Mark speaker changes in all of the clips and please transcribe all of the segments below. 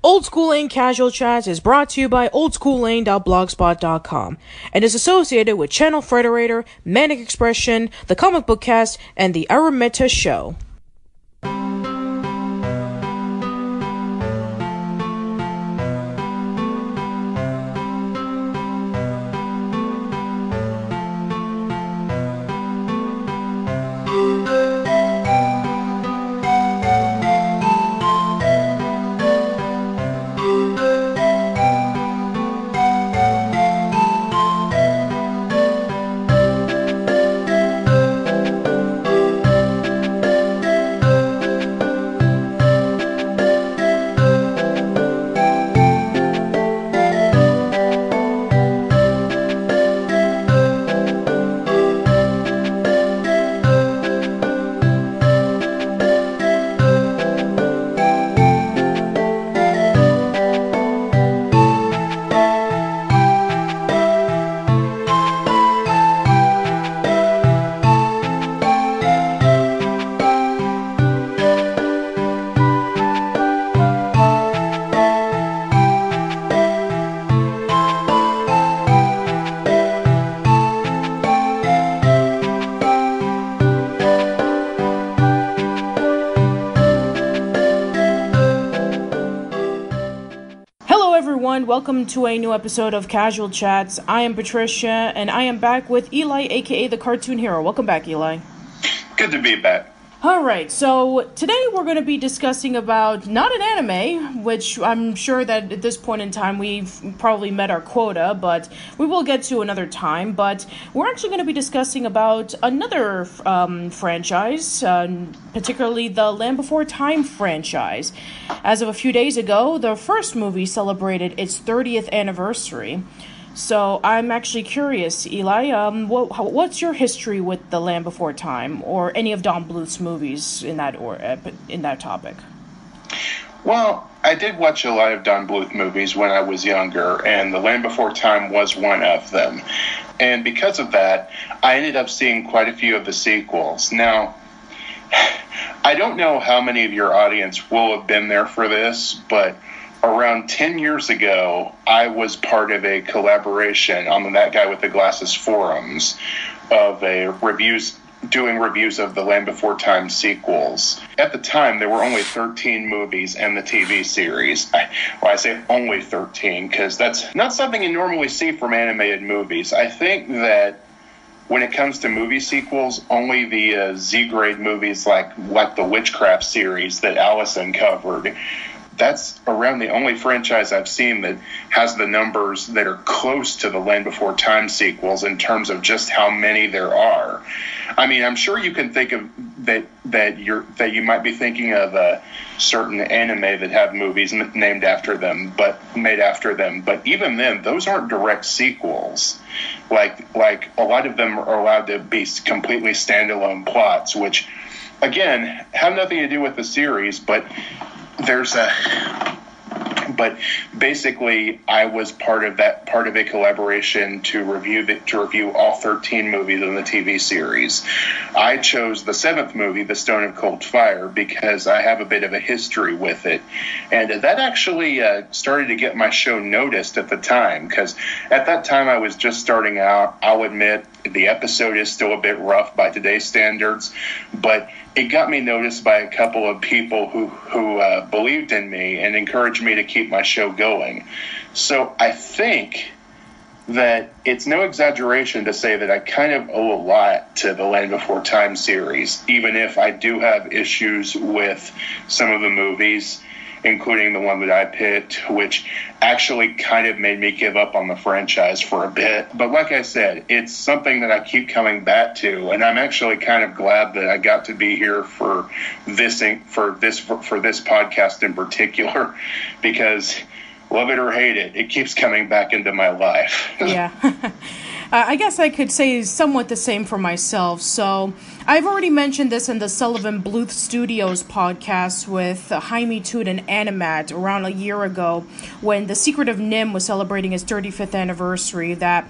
Speaker 1: Old School Lane Casual Chats is brought to you by oldschoollane.blogspot.com and is associated with Channel Frederator, Manic Expression, the Comic Book Cast, and the Arun Mehta Show. Welcome to a new episode of Casual Chats. I am Patricia, and I am back with Eli, aka the Cartoon Hero. Welcome back, Eli.
Speaker 2: Good to be back.
Speaker 1: Alright, so today we're going to be discussing about, not an anime, which I'm sure that at this point in time we've probably met our quota, but we will get to another time, but we're actually going to be discussing about another franchise, particularly the Land Before Time franchise. As of a few days ago, the first movie celebrated its 30th anniversary. So I'm actually curious, Eli, what's your history with The Land Before Time, or any of Don Bluth's movies in that topic?
Speaker 2: Well, I did watch a lot of Don Bluth movies when I was younger, and The Land Before Time was one of them. And because of that, I ended up seeing quite a few of the sequels. Now, I don't know how many of your audience will have been there for this, but around 10 years ago, I was part of a collaboration on the That Guy with the Glasses forums of doing reviews of the Land Before Time sequels. At the time, there were only 13 movies and the TV series. I say only 13 because that's not something you normally see from animated movies. I think that when it comes to movie sequels, only the Z-grade movies like the Witchcraft series that Allison covered, that's around the only franchise I've seen that has the numbers that are close to the Land Before Time sequels in terms of just how many there are. I mean, I'm sure you can think of that you might be thinking of a certain anime that have movies made after them, but even then, those aren't direct sequels. Like a lot of them are allowed to be completely standalone plots, which again have nothing to do with the series, but basically, I was part of a collaboration to review all 13 movies in the TV series. I chose the 7th movie, The Stone of Cold Fire, because I have a bit of a history with it, and that actually started to get my show noticed at the time, because at that time I was just starting out. I'll admit the episode is still a bit rough by today's standards, but it got me noticed by a couple of people who believed in me and encouraged me to keep my show going. So I think that it's no exaggeration to say that I kind of owe a lot to the Land Before Time series, even if I do have issues with some of the movies, including the one that I picked, which actually kind of made me give up on the franchise for a bit. But like I said, it's something that I keep coming back to, and I'm actually kind of glad that I got to be here for this podcast in particular, because love it or hate it, it keeps coming back into my life.
Speaker 1: Yeah. I guess I could say somewhat the same for myself. So I've already mentioned this in the Sullivan Bluth Studios podcast with Jaime Toot and Animat around a year ago when The Secret of Nim was celebrating its 35th anniversary, that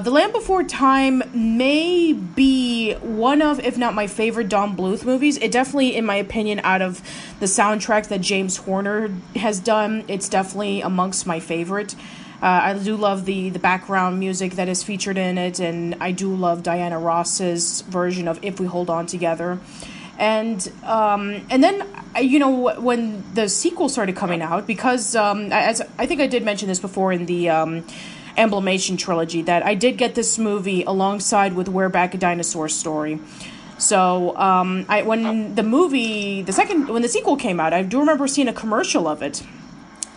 Speaker 1: The Land Before Time may be one of, if not my favorite Don Bluth movies. It definitely, in my opinion, out of the soundtrack that James Horner has done, it's definitely amongst my favorite. I do love the background music that is featured in it, and I do love Diana Ross's version of If We Hold On Together. And then, when the sequel started coming out, because as I think I did mention this before in the Emblemation trilogy, that I did get this movie alongside with We're Back, a Dinosaur Story. So when the sequel came out, I do remember seeing a commercial of it.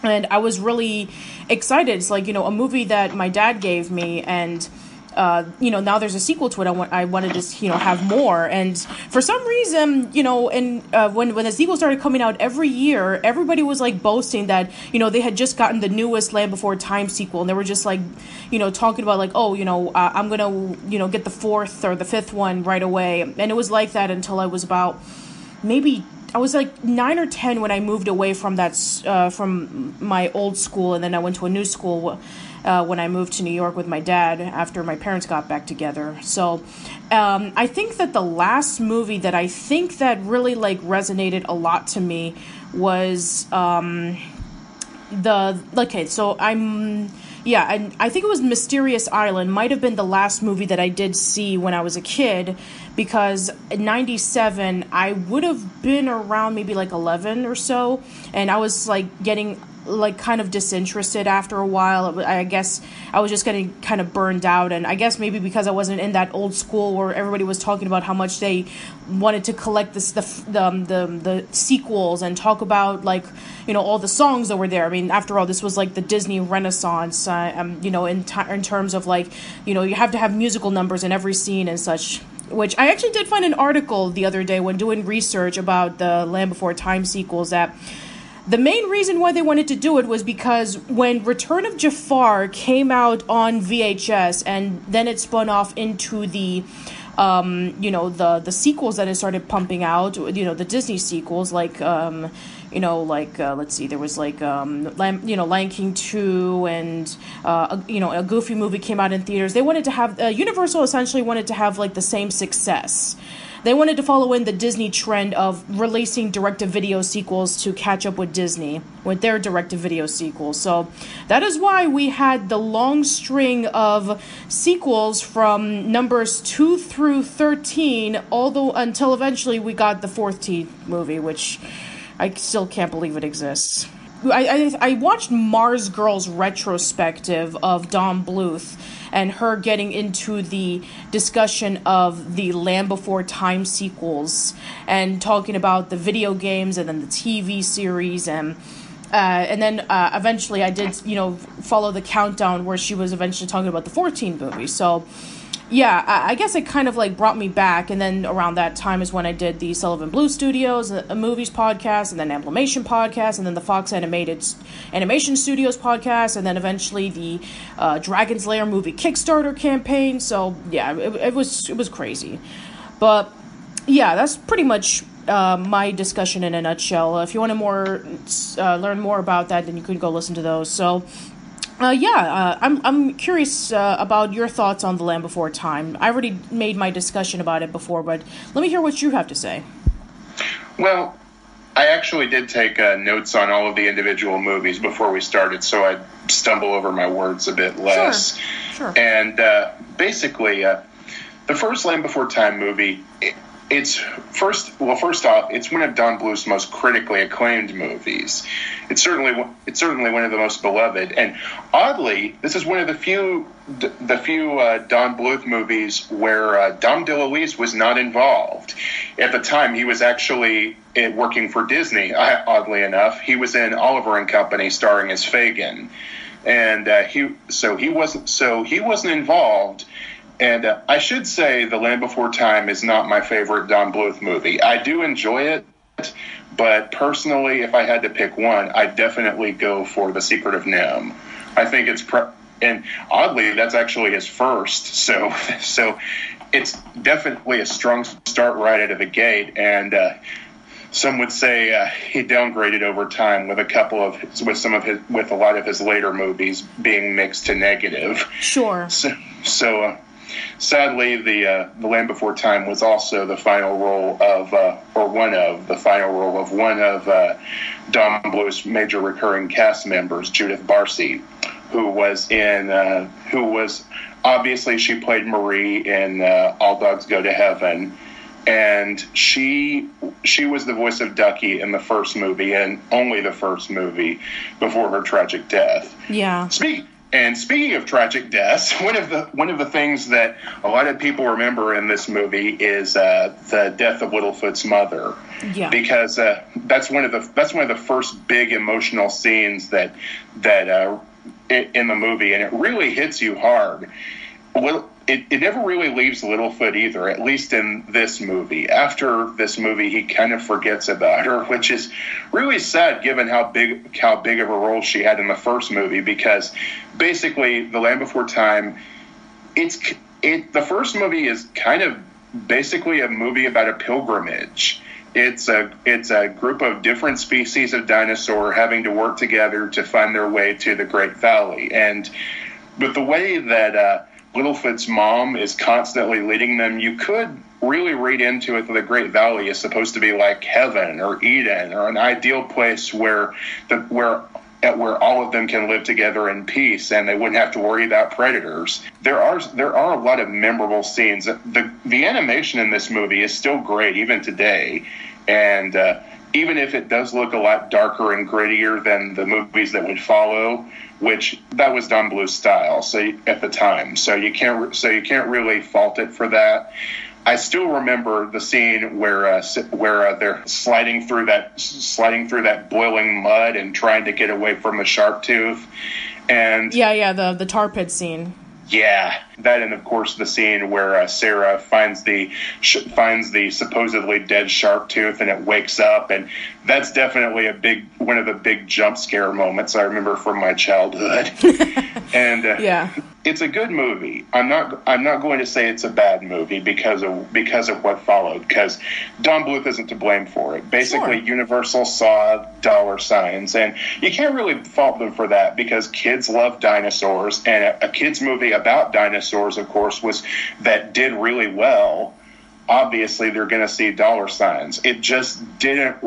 Speaker 1: And I was really excited. It's like, a movie that my dad gave me, and now there's a sequel to it. I wanted to, have more. And for some reason, when the sequel started coming out every year, everybody was like boasting that, they had just gotten the newest Land Before Time sequel. And they were just like, talking about like, I'm going to, get the fourth or the fifth one right away. And it was like that until I was about I was like 9 or 10 when I moved away from from my old school, and then I went to a new school when I moved to New York with my dad after my parents got back together. So I think that the last movie that I think that really like resonated a lot to me was and I think it was Mysterious Island might have been the last movie that I did see when I was a kid, because in 97 I would have been around maybe like 11 or so, and I was like getting like kind of disinterested after a while. I guess I was just getting kind of burned out, and I guess maybe because I wasn't in that old school where everybody was talking about how much they wanted to collect the sequels and talk about like all the songs that were there. I mean, after all, this was like the Disney Renaissance, in terms of like you have to have musical numbers in every scene and such. Which I actually did find an article the other day when doing research about the Land Before Time sequels that the main reason why they wanted to do it was because when Return of Jafar came out on VHS and then it spun off into the the sequels that it started pumping out, the Disney sequels like let's see, there was like Lion King 2 and a Goofy movie came out in theaters. They wanted to have Universal essentially wanted to have like the same success. They wanted to follow in the Disney trend of releasing direct-to-video sequels to catch up with Disney with their direct-to-video sequels. So that is why we had the long string of sequels from numbers 2 through 13, until eventually we got the 14th movie, which I still can't believe it exists. I watched Mars Girl's retrospective of Don Bluth and her getting into the discussion of the Land Before Time sequels and talking about the video games and then the TV series and then eventually I did follow the countdown where she was eventually talking about the 14 movies. So yeah, I guess it kind of like brought me back, and then around that time is when I did the Sullivan Blue Studios a movies podcast, and then Emblemation podcast, and then the Fox Animation Studios podcast, and then eventually the Dragon's Lair movie Kickstarter campaign. So yeah, it was crazy, but yeah, that's pretty much my discussion in a nutshell. If you want to learn more about that, then you could go listen to those. So. I'm curious about your thoughts on The Land Before Time. I already made my discussion about it before, but let me hear what you have to say.
Speaker 2: Well, I actually did take notes on all of the individual movies before we started, so I'd stumble over my words a bit less.
Speaker 1: Sure.
Speaker 2: And basically, the first Land Before Time movie, first off, it's one of Don Bluth's most critically acclaimed movies. It's certainly one of the most beloved, and oddly, this is one of the few Don Bluth movies where Dom DeLuise was not involved. At the time, he was actually working for Disney. Oddly enough, he was in Oliver and Company, starring as Fagin, and he wasn't involved. And I should say The Land Before Time is not my favorite Don Bluth movie. I do enjoy it, but personally, if I had to pick one, I'd definitely go for The Secret of NIMH. I think and oddly, that's actually his first. So it's definitely a strong start right out of the gate. And some would say he downgraded over time with a lot of his later movies being mixed to negative.
Speaker 1: Sure.
Speaker 2: So sadly, the Land Before Time was also the final role of one of Don Bluth's major recurring cast members, Judith Barcy, who was obviously, she played Marie in All Dogs Go to Heaven, and she was the voice of Ducky in the first movie, and only the first movie before her tragic death.
Speaker 1: Yeah.
Speaker 2: Speaking of tragic deaths, one of the things that a lot of people remember in this movie is the death of Littlefoot's mother.
Speaker 1: Yeah.
Speaker 2: Because that's one of the first big emotional scenes that in the movie, and it really hits you hard. Well, it never really leaves Littlefoot either, at least in this movie. After this movie, he kind of forgets about her, which is really sad given how big of a role she had in the first movie, because basically The Land Before Time, the first movie is kind of basically a movie about a pilgrimage. It's a group of different species of dinosaur having to work together to find their way to the Great Valley. But the way that Littlefoot's mom is constantly leading them, you could really read into it that the Great Valley is supposed to be like heaven or Eden or an ideal place where all of them can live together in peace and they wouldn't have to worry about predators. There are a lot of memorable scenes. The animation in this movie is still great even today, and even if it does look a lot darker and grittier than the movies that would follow, which that was Don Bluth's style, so at the time, so you can't really fault it for that. I still remember the scene where they're sliding through that boiling mud and trying to get away from a sharp tooth, and
Speaker 1: the tar pit scene.
Speaker 2: Yeah, that, and of course the scene where Sarah finds the supposedly dead shark tooth and it wakes up, and that's definitely one of the big jump scare moments I remember from my childhood. And it's a good movie. I'm not going to say it's a bad movie because of what followed, because Don Bluth isn't to blame for it. Basically, sure. Universal saw dollar signs, and you can't really fault them for that because kids love dinosaurs, and a kids movie about dinosaurs, of course, that did really well. Obviously, they're going to see dollar signs. It just didn't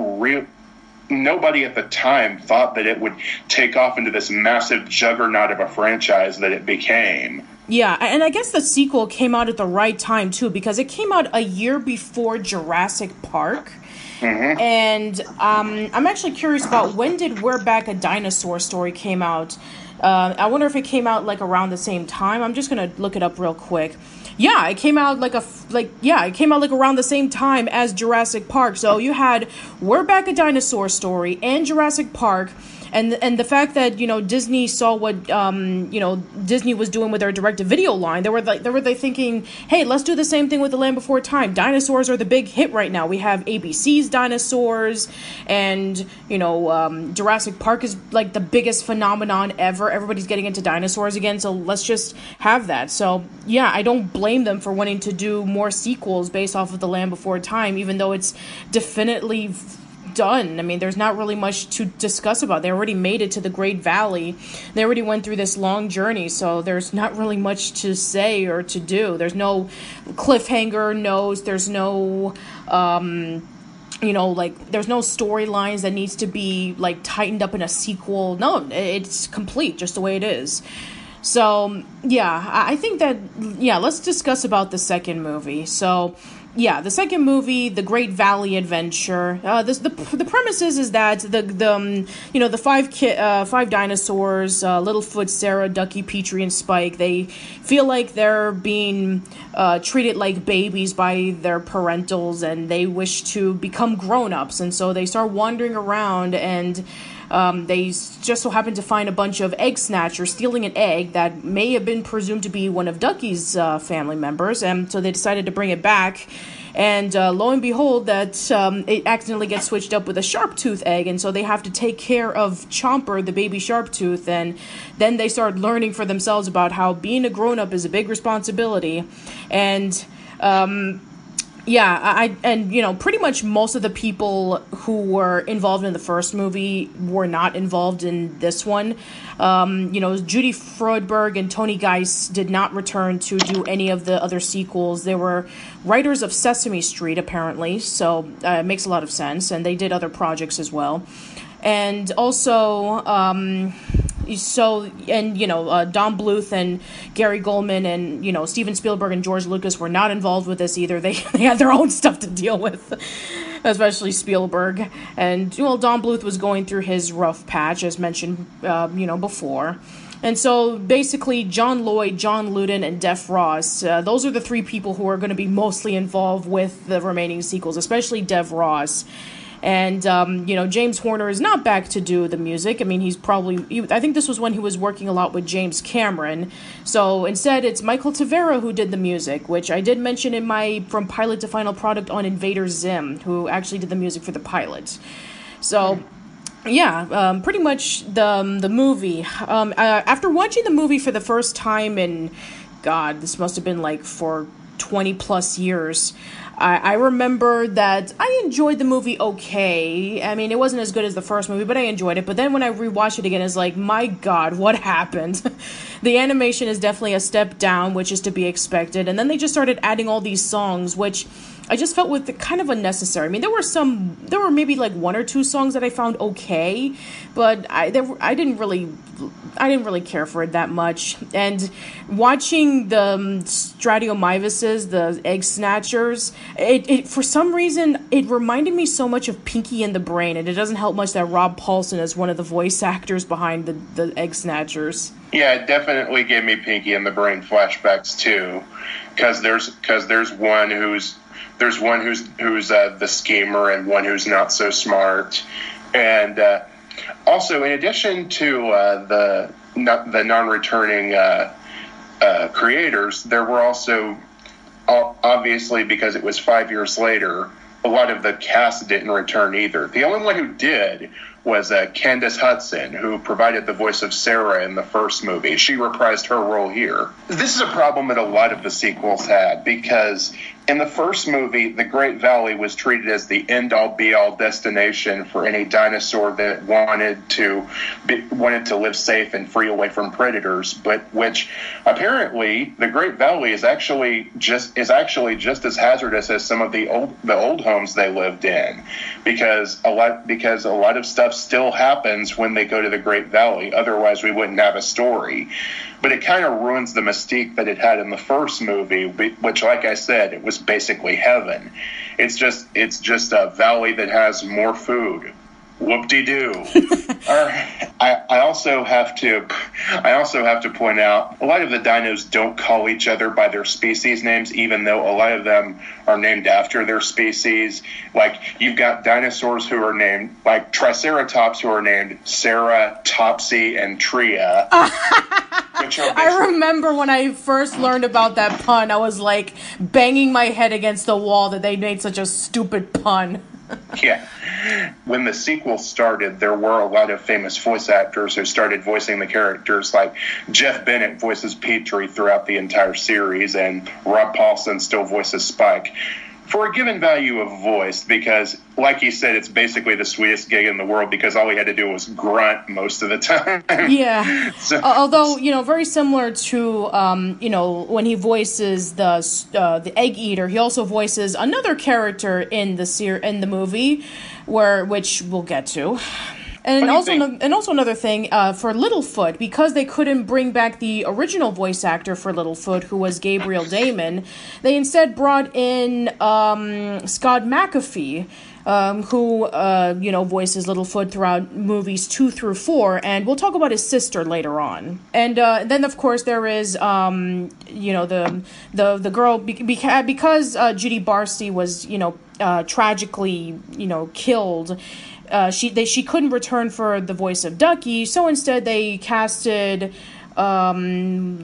Speaker 2: nobody at the time thought that it would take off into this massive juggernaut of a franchise that it became.
Speaker 1: Yeah, and I guess the sequel came out at the right time, too, because it came out a year before Jurassic Park. Mm-hmm. And I'm actually curious about when did We're Back, a Dinosaur Story came out. I wonder if it came out like around the same time. I'm just going to look it up real quick. Yeah, it came out like around the same time as Jurassic Park. So you had We're Back, a Dinosaur Story and Jurassic Park. And the fact that, Disney saw what, Disney was doing with their direct-to-video line, they were thinking, hey, let's do the same thing with The Land Before Time. Dinosaurs are the big hit right now. We have ABC's Dinosaurs, and, Jurassic Park is, like, the biggest phenomenon ever. Everybody's getting into dinosaurs again, so let's just have that. So, yeah, I don't blame them for wanting to do more sequels based off of The Land Before Time, even though it's definitely done. I mean, there's not really much to discuss about. They already made it to the Great Valley. They already went through this long journey, so there's not really much to say or to do. There's no cliffhanger, there's no there's no storylines that needs to be like tightened up in a sequel. No, it's complete just the way it is. So, yeah, I think that, let's discuss about the second movie. So, yeah, the second movie, The Great Valley Adventure. The premise is that the five dinosaurs, Littlefoot, Sarah, Ducky, Petrie, and Spike, they feel like they're being treated like babies by their parentals, and they wish to become grown-ups, and so they start wandering around, and they just so happen to find a bunch of egg snatchers stealing an egg that may have been presumed to be one of Ducky's family members, and so they decided to bring it back. And lo and behold, that it accidentally gets switched up with a sharp-tooth egg, and so they have to take care of Chomper, the baby sharp-tooth, and then they start learning for themselves about how being a grown-up is a big responsibility. And Yeah, and pretty much most of the people who were involved in the first movie were not involved in this one. Judy Freudberg and Tony Geis did not return to do any of the other sequels. They were writers of Sesame Street, apparently, so it makes a lot of sense, and they did other projects as well. And also, Don Bluth and Gary Goldman and, Steven Spielberg and George Lucas were not involved with this either. They had their own stuff to deal with, especially Spielberg. And, Don Bluth was going through his rough patch, as mentioned, before. And so, basically, John Lloyd, John Luden, and Def Ross, those are the three people who are going to be mostly involved with the remaining sequels, especially Dev Ross. And, James Horner is not back to do the music. I mean, I think this was when he was working a lot with James Cameron. So instead, it's Michael Tavera who did the music, which I did mention in my From Pilot to Final Product on Invader Zim, who actually did the music for the pilot. So, yeah, pretty much the movie. After watching the movie for the first time in, God, this must have been like for 20 plus years, I remember that I enjoyed the movie okay. I mean, it wasn't as good as the first movie, but I enjoyed it. But then when I rewatched it again, it's like, my God, what happened? The animation is definitely a step down, which is to be expected. And then they just started adding all these songs, which I just felt with kind of unnecessary. I mean, there were maybe like one or two songs that I found okay, but I didn't really care for it that much. And watching the Stratiomivises, the Egg Snatchers, it for some reason it reminded me so much of Pinky and the Brain, and it doesn't help much that Rob Paulsen is one of the voice actors behind the Egg Snatchers.
Speaker 2: Yeah, it definitely gave me Pinky and the Brain flashbacks too, because there's one who's the schemer and one who's not so smart, and also in addition to the non-returning creators, there were also, obviously because it was 5 years later, a lot of the cast didn't return either. The only one who did was Candace Hudson, who provided the voice of Sarah in the first movie. She reprised her role here. This is a problem that a lot of the sequels had, because in the first movie, the Great Valley was treated as the end-all, be-all destination for any dinosaur that wanted to live safe and free away from predators, but which apparently the Great Valley is actually just as hazardous as some of the old homes they lived in, because a lot of stuff still happens when they go to the Great Valley. Otherwise, we wouldn't have a story. But it kind of ruins the mystique that it had in the first movie, which, like I said, it was basically heaven. It's just a valley that has more food. Whoop-de-doo. I also have to point out, a lot of the dinos don't call each other by their species names, even though a lot of them are named after their species. Like, you've got dinosaurs who are named, like Triceratops, who are named Sarah, Topsy, and Tria.
Speaker 1: I remember when I first learned about that pun, I was like banging my head against the wall that they made such a stupid pun.
Speaker 2: Yeah. When the sequel started, there were a lot of famous voice actors who started voicing the characters, like Jeff Bennett voices Petrie throughout the entire series, and Rob Paulsen still voices Spike. For a given value of voice, because, like he said, it's basically the sweetest gig in the world, because all he had to do was grunt most of the time.
Speaker 1: Yeah. Although, very similar to, when he voices the Egg Eater, he also voices another character in the movie, which we'll get to. And also another thing, for Littlefoot, because they couldn't bring back the original voice actor for Littlefoot, who was Gabriel Damon, they instead brought in Scott McAfee, who voices Littlefoot throughout movies 2 through 4, and we'll talk about his sister later on. And then, of course, there is the girl, because Judy Barcy was tragically killed. She couldn't return for the voice of Ducky, so instead they casted Heather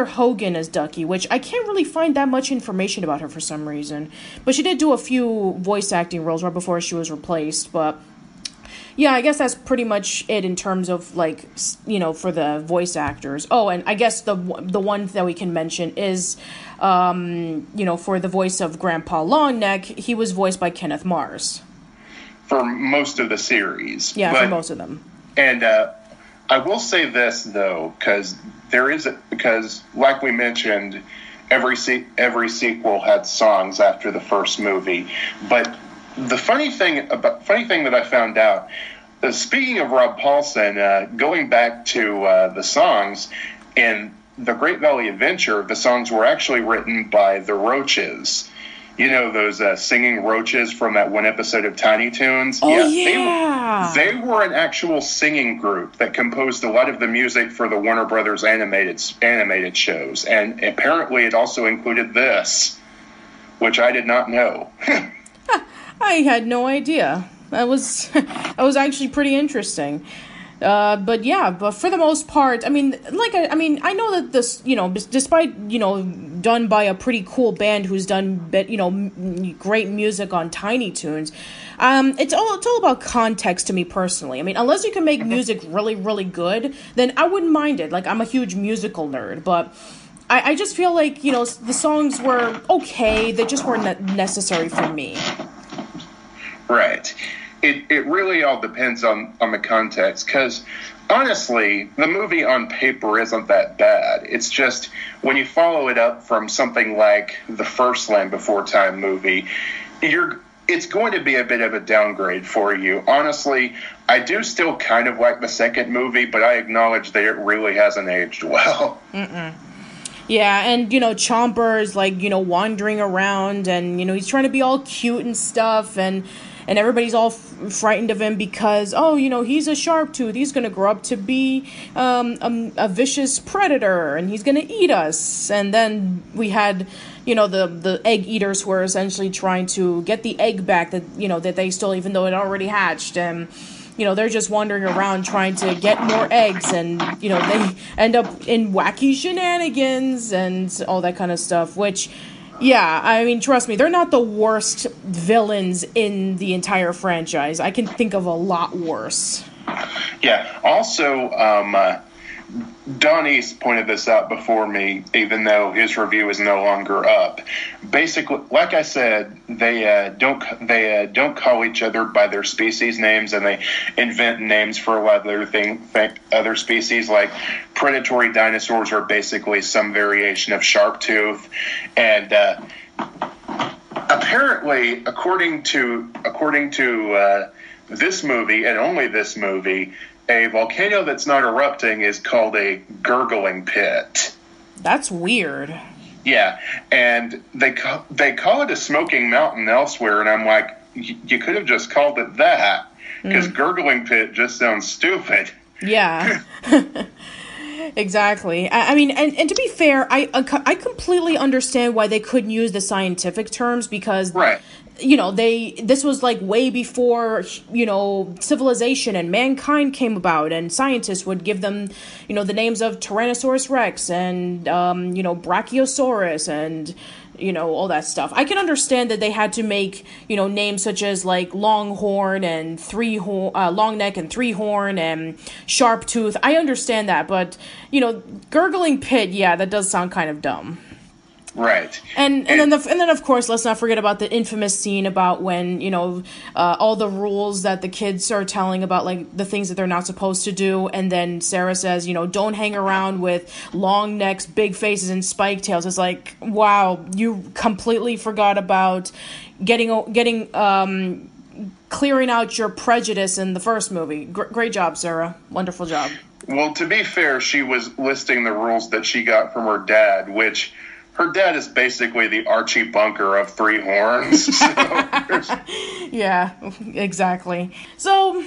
Speaker 1: Hogan as Ducky, which I can't really find that much information about her for some reason. But she did do a few voice acting roles right before she was replaced. But Yeah, I guess that's pretty much it in terms of, like, for the voice actors. Oh, and I guess the one that we can mention is, for the voice of Grandpa Longneck, he was voiced by Kenneth Mars.
Speaker 2: For most of the series.
Speaker 1: Yeah, for most of them.
Speaker 2: And I will say this, though, because like we mentioned, every sequel had songs after the first movie. But the funny thing that I found out, speaking of Rob Paulsen, going back to the songs, in The Great Valley Adventure, the songs were actually written by the Roaches. You know, those singing roaches from that one episode of Tiny Toons?
Speaker 1: Oh, yeah.
Speaker 2: They were an actual singing group that composed a lot of the music for the Warner Brothers animated shows. And apparently it also included this, which I did not know.
Speaker 1: I had no idea. That was actually pretty interesting. But for the most part, I know that this, despite, done by a pretty cool band who's done, great music on Tiny Toons, it's all about context to me personally. I mean, unless you can make music really, really good, then I wouldn't mind it. Like, I'm a huge musical nerd, but I just feel like, the songs were okay. They just weren't necessary for me.
Speaker 2: Right. It really all depends on the context, because honestly, the movie on paper isn't that bad. It's just when you follow it up from something like the first Land Before Time movie, it's going to be a bit of a downgrade for you. Honestly, I do still kind of like the second movie, but I acknowledge that it really hasn't aged well.
Speaker 1: Yeah, and, Chomper's, like, wandering around, and, he's trying to be all cute and stuff, and everybody's all frightened of him because, he's a sharp tooth. He's going to grow up to be a vicious predator, and he's going to eat us. And then we had, the egg eaters who were essentially trying to get the egg back that, that they stole, even though it already hatched. And, they're just wandering around trying to get more eggs, and, they end up in wacky shenanigans and all that kind of stuff, which... Yeah, I mean, trust me, they're not the worst villains in the entire franchise. I can think of a lot worse.
Speaker 2: Yeah, also, Don East pointed this out before me, even though his review is no longer up. Basically, like I said, they don't call each other by their species names, and they invent names for a lot of other species. Like predatory dinosaurs are basically some variation of sharp tooth, and apparently, according to this movie and only this movie, a volcano that's not erupting is called a gurgling pit.
Speaker 1: That's weird.
Speaker 2: Yeah, and they call it a smoking mountain elsewhere, and I'm like, you could have just called it that, because gurgling pit just sounds stupid. Yeah.
Speaker 1: Exactly. I mean, and to be fair, I completely understand why they couldn't use the scientific terms, because... Right. This was like way before, civilization and mankind came about, and scientists would give them, the names of Tyrannosaurus Rex and, Brachiosaurus and, all that stuff. I can understand that they had to make, names such as like Longhorn and Long Neck and Three Horn and Sharp Tooth. I understand that, but, Gurgling Pit, yeah, that does sound kind of dumb.
Speaker 2: Right.
Speaker 1: And then of course, let's not forget about the infamous scene about when, all the rules that the kids are telling about, like, the things that they're not supposed to do, and then Sarah says, don't hang around with long necks, big faces, and spike tails. It's like, wow, you completely forgot about clearing out your prejudice in the first movie. Great job, Sarah. Wonderful job.
Speaker 2: Well, to be fair, she was listing the rules that she got from her dad, which... Her dad is basically the Archie Bunker of Three Horns.
Speaker 1: Yeah, exactly. So,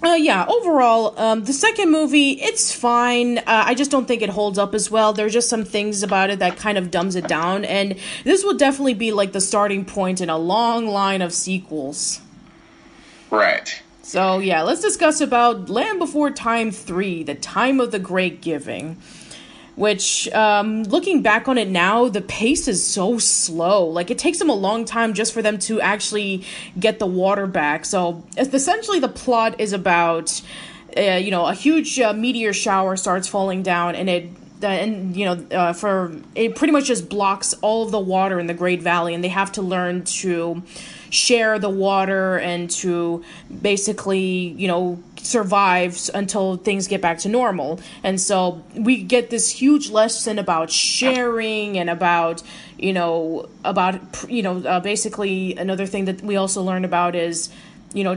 Speaker 1: overall, the second movie, it's fine. I just don't think it holds up as well. There's just some things about it that kind of dumbs it down, and this will definitely be like the starting point in a long line of sequels.
Speaker 2: Right.
Speaker 1: So, let's discuss about Land Before Time 3, The Time of the Great Giving. which, looking back on it now, the pace is so slow. Like, it takes them a long time just for them to actually get the water back. So, essentially, the plot is about, a huge meteor shower starts falling down, and it pretty much just blocks all of the water in the Great Valley, and they have to learn to share the water and to basically, survive until things get back to normal. And so we get this huge lesson about sharing and about basically another thing that we also learn about is,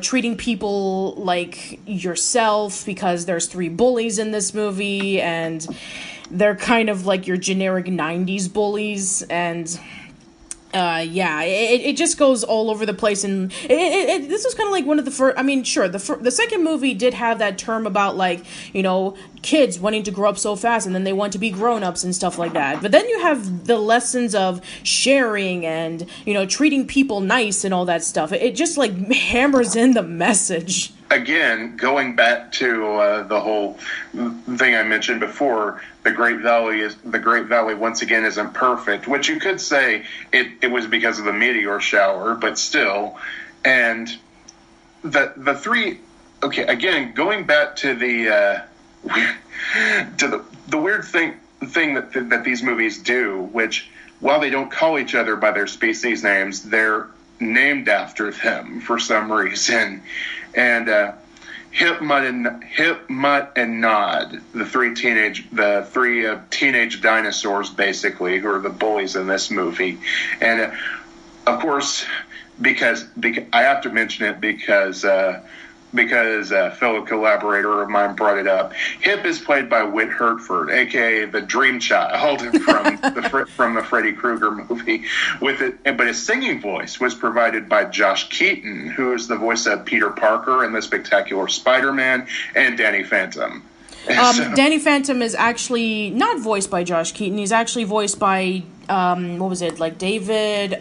Speaker 1: treating people like yourself, because there's 3 bullies in this movie, and they're kind of like your generic 90s bullies, and it just goes all over the place, and this was kind of like one of the first. I mean, sure, the second movie did have that term about, like, kids wanting to grow up so fast, and then they want to be grown-ups and stuff like that. But then you have the lessons of sharing and, treating people nice and all that stuff. It just, like, hammers in the message.
Speaker 2: Again, going back to the whole thing I mentioned before, the Great Valley once again isn't perfect, which you could say it was because of the meteor shower, but still. And the 3, okay, again, going back to the weird thing that these movies do, which, while they don't call each other by their species names, they're named after them for some reason. And Hip, Mutt, and Nod, the three teenage dinosaurs, basically, who are the bullies in this movie. And of course, because I have to mention it because a fellow collaborator of mine brought it up. Hip is played by Whit Hertford, a.k.a. the Dream Child from the Freddy Krueger movie. But his singing voice was provided by Josh Keaton, who is the voice of Peter Parker in The Spectacular Spider-Man, and Danny Phantom.
Speaker 1: Danny Phantom is actually not voiced by Josh Keaton. He's actually voiced by, David?
Speaker 2: Okay,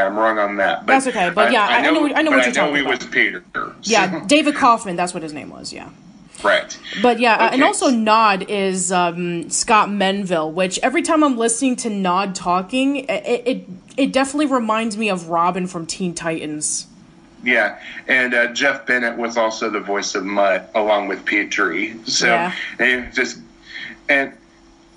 Speaker 2: I'm wrong on that. But
Speaker 1: that's okay, but yeah, I know what you're talking about.
Speaker 2: He was Peter. So.
Speaker 1: Yeah, David Kaufman, that's what his name was, yeah.
Speaker 2: Right.
Speaker 1: But yeah, okay. And also Nod is Scott Menville, which every time I'm listening to Nod talking, it definitely reminds me of Robin from Teen Titans.
Speaker 2: Yeah, and Jeff Bennett was also the voice of Mutt, along with Petrie. So, yeah. And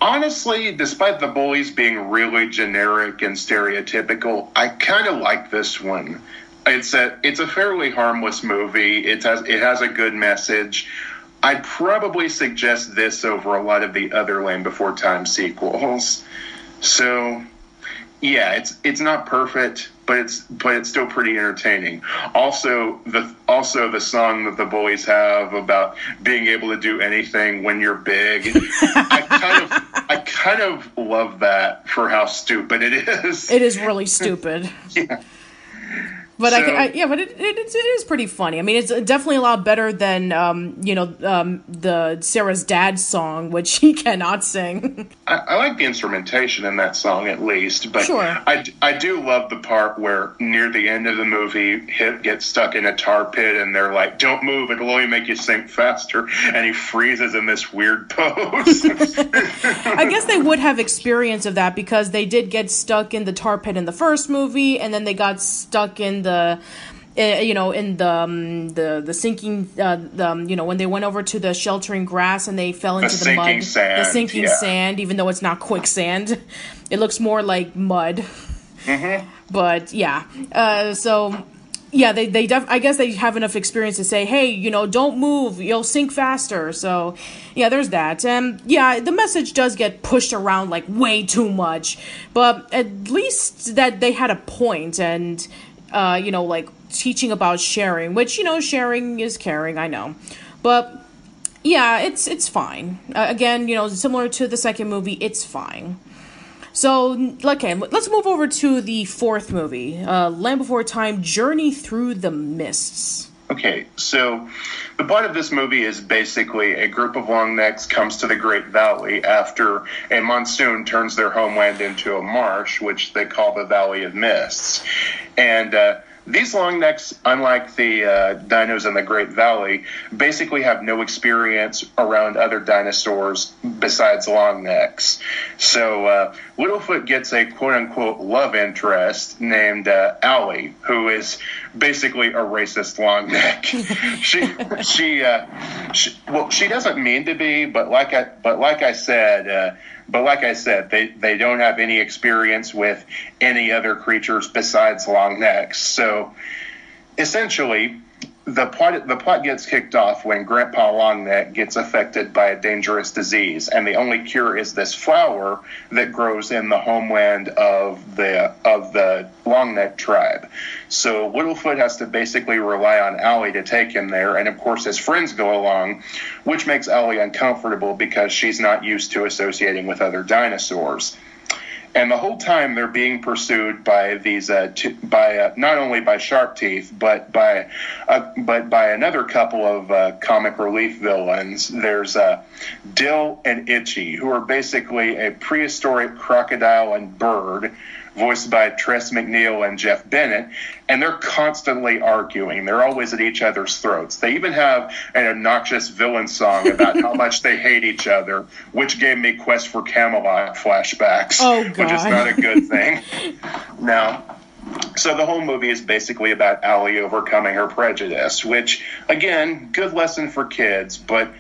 Speaker 2: honestly, despite the bullies being really generic and stereotypical, I kind of like this one. It's a fairly harmless movie. It has a good message. I'd probably suggest this over a lot of the other Land Before Time sequels. So, yeah, it's not perfect, but it's still pretty entertaining. Also the song that the bullies have about being able to do anything when you're big. I kind of love that for how stupid it is.
Speaker 1: It is really stupid.
Speaker 2: Yeah.
Speaker 1: But it is pretty funny. I mean, it's definitely a lot better than the Sarah's Dad song, which he cannot sing.
Speaker 2: I like the instrumentation in that song at least, but
Speaker 1: sure.
Speaker 2: I do love the part where near the end of the movie, Hip gets stuck in a tar pit and they're like, "Don't move, it'll only make you sink faster," and he freezes in this weird pose.
Speaker 1: I guess they would have experience of that because they did get stuck in the tar pit in the first movie, and then they got stuck in the sinking, when they went over to the sheltering grass and they fell into the mud, the sinking sand, even though it's not quicksand, it looks more like mud.
Speaker 2: Mm-hmm.
Speaker 1: But yeah, I guess they have enough experience to say, hey, don't move, you'll sink faster. So yeah, there's that. And yeah, the message does get pushed around like way too much, but at least that they had a point, and teaching about sharing, which, sharing is caring, I know. But yeah, it's fine. Again, similar to the second movie, it's fine. So, okay, let's move over to the fourth movie, Land Before Time, Journey Through the Mists.
Speaker 2: Okay, so the plot of this movie is basically a group of longnecks comes to the Great Valley after a monsoon turns their homeland into a marsh, which they call the Valley of Mists. And these long necks, unlike the dinos in the Great Valley, basically have no experience around other dinosaurs besides long necks. So Littlefoot gets a quote-unquote love interest named Allie, who is basically a racist long neck. She doesn't mean to be, but like I said, they don't have any experience with any other creatures besides long necks. So essentially, the plot gets kicked off when Grandpa Longneck gets affected by a dangerous disease, and the only cure is this flower that grows in the homeland of the Longneck tribe. So Littlefoot has to basically rely on Allie to take him there, and of course his friends go along, which makes Allie uncomfortable because she's not used to associating with other dinosaurs. And the whole time they're being pursued by these, not only by Sharpteeth, but by another couple of comic relief villains. There's Dill and Itchy, who are basically a prehistoric crocodile and bird, voiced by Tress MacNeille and Jeff Bennett, and they're constantly arguing. They're always at each other's throats. They even have an obnoxious villain song about how much they hate each other, which gave me Quest for Camelot flashbacks, which is not a good thing. Now, so the whole movie is basically about Allie overcoming her prejudice, which, again, good lesson for kids, but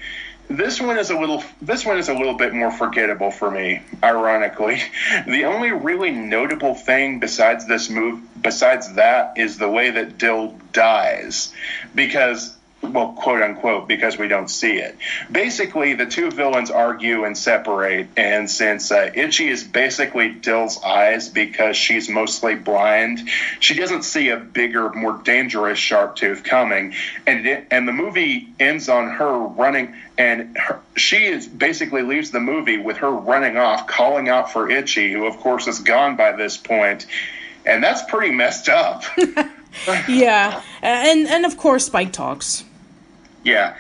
Speaker 2: This one is a little bit more forgettable for me, ironically. The only really notable thing besides that is the way that Dill dies, because, well, quote unquote, because we don't see it. Basically, the two villains argue and separate, and since Itchy is basically Dill's eyes because she's mostly blind, she doesn't see a bigger, more dangerous Sharptooth coming, and the movie ends on her running, and she basically leaves the movie with her running off, calling out for Itchy, who of course is gone by this point, and that's pretty messed up.
Speaker 1: Yeah, and of course Spike talks.
Speaker 2: Yeah,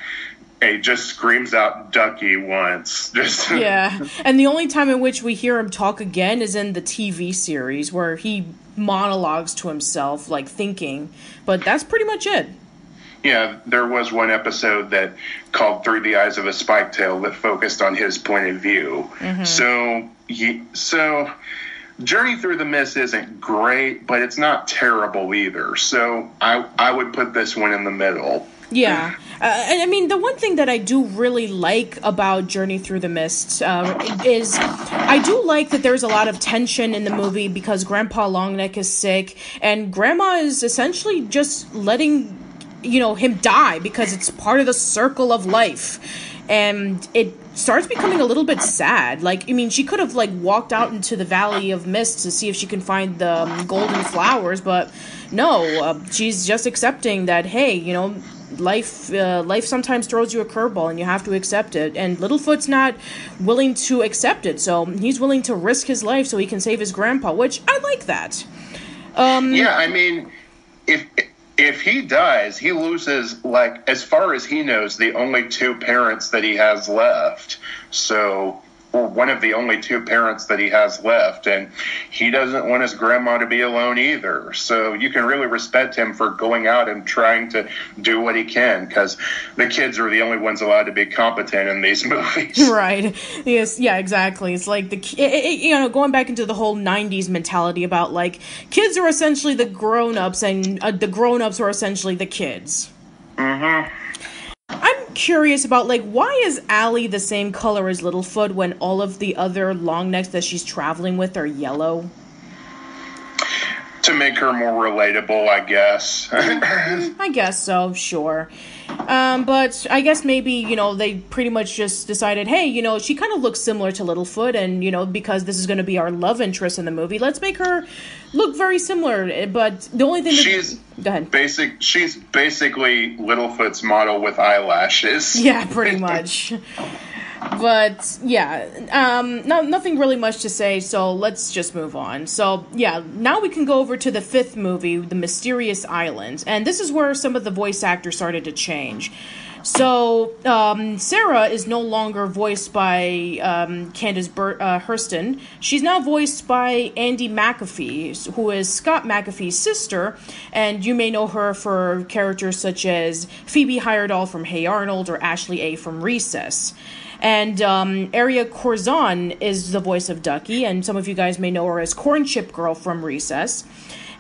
Speaker 2: he just screams out Ducky once.
Speaker 1: Yeah, and the only time in which we hear him talk again is in the TV series, where he monologues to himself, like thinking, but that's pretty much it.
Speaker 2: Yeah, there was one episode that called Through the Eyes of a Spiketail that focused on his point of view. Mm-hmm. So Journey Through the Mist isn't great, but it's not terrible either. So I would put this one in the middle.
Speaker 1: Yeah. I mean, the one thing that I do really like about Journey Through the Mist is I do like that there's a lot of tension in the movie because Grandpa Longneck is sick, and Grandma is essentially just letting, him die because it's part of the circle of life. And it starts becoming a little bit sad. Like, I mean, she could have, walked out into the Valley of Mist to see if she can find the golden flowers, but no, she's just accepting that, hey, life sometimes throws you a curveball and you have to accept it. And Littlefoot's not willing to accept it, so he's willing to risk his life so he can save his grandpa, which I like that.
Speaker 2: Yeah, I mean, if he dies, he loses, as far as he knows, the only two parents that he has left. So, or one of the only two parents that he has left, and he doesn't want his grandma to be alone either. So you can really respect him for going out and trying to do what he can, because the kids are the only ones allowed to be competent in these movies.
Speaker 1: Right. Yes. Yeah. Exactly. It's like going back into the whole '90s mentality about kids are essentially the grown-ups, and the grown-ups are essentially the kids. Mm-hmm. I'm curious about, why is Allie the same color as Littlefoot when all of the other long necks that she's traveling with are yellow?
Speaker 2: To make her more relatable, I guess.
Speaker 1: I guess so, sure. But I guess maybe, they pretty much just decided, hey, she kind of looks similar to Littlefoot, and, because this is going to be our love interest in the movie, let's make her look very similar. But the only thing go ahead.
Speaker 2: She's basically Littlefoot's model with eyelashes.
Speaker 1: Yeah, pretty much. But, yeah, nothing really much to say, so let's just move on. So, yeah, now we can go over to the fifth movie, The Mysterious Island, and this is where some of the voice actors started to change. So Sarah is no longer voiced by Candace Hurston. She's now voiced by Andy McAfee, who is Scott McAfee's sister, and you may know her for characters such as Phoebe Heyerdahl from Hey Arnold or Ashley A. from Recess. And Aria Corzon is the voice of Ducky, and some of you guys may know her as Corn Chip Girl from Recess.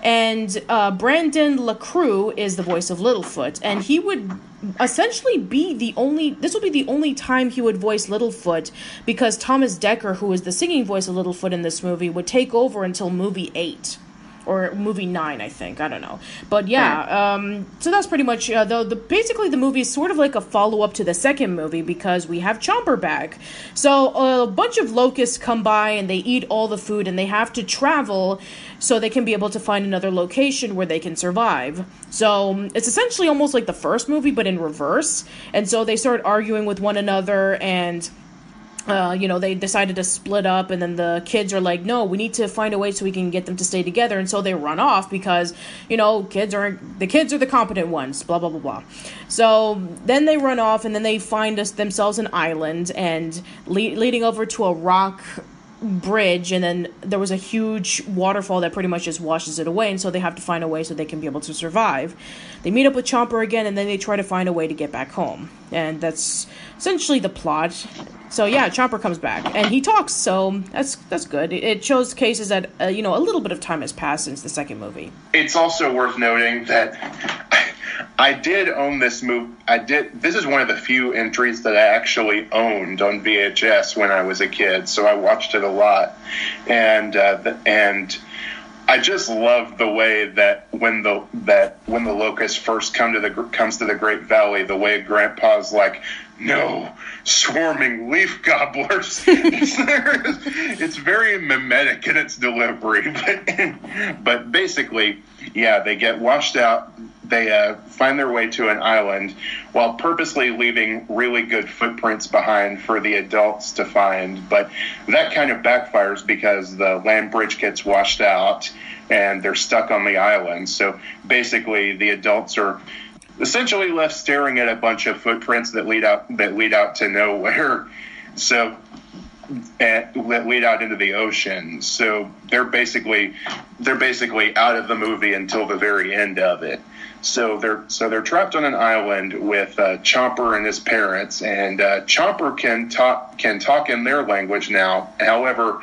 Speaker 1: And Brandon LaCrue is the voice of Littlefoot, and he would essentially be this will be the only time he would voice Littlefoot, because Thomas Dekker, who is the singing voice of Littlefoot in this movie, would take over until movie 8. Or movie 9, I think. I don't know. But yeah, so that's pretty much, basically the movie is sort of like a follow-up to the second movie, because we have Chomper back. So a bunch of locusts come by and they eat all the food, and they have to travel so they can be able to find another location where they can survive. So it's essentially almost like the first movie, but in reverse. And so they start arguing with one another, and they decided to split up, and then the kids are like, no, we need to find a way so we can get them to stay together, and so they run off because, kids are the competent ones, blah, blah, blah, blah. So then they run off, and then they find themselves an island, and leading over to a rock bridge, and then there was a huge waterfall that pretty much just washes it away, and so they have to find a way so they can be able to survive. They meet up with Chomper again, and then they try to find a way to get back home, and that's essentially the plot. So yeah, Chomper comes back, and he talks, so that's good. It shows cases that, a little bit of time has passed since the second movie.
Speaker 2: It's also worth noting that I did own this movie. This is one of the few entries that I actually owned on VHS when I was a kid, so I watched it a lot. And I just love the way that when the locust first comes to the Great Valley, the way Grandpa's like, no, swarming leaf gobblers. It's very mimetic in its delivery, but basically, yeah, they get washed out. They find their way to an island while purposely leaving really good footprints behind for the adults to find. But that kind of backfires because the land bridge gets washed out and they're stuck on the island. So basically, the adults are essentially left staring at a bunch of footprints that lead out to nowhere. So that lead out into the ocean. So they're basically out of the movie until the very end of it. So they're trapped on an island with Chomper and his parents, and Chomper can talk in their language now. However,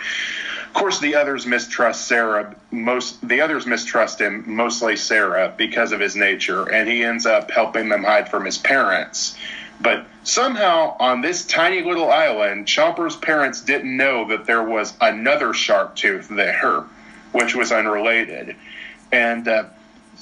Speaker 2: of course, the others mistrust Sarah. The others mistrust him, mostly Sarah, because of his nature, and he ends up helping them hide from his parents. But somehow, on this tiny little island, Chomper's parents didn't know that there was another shark tooth there, which was unrelated. And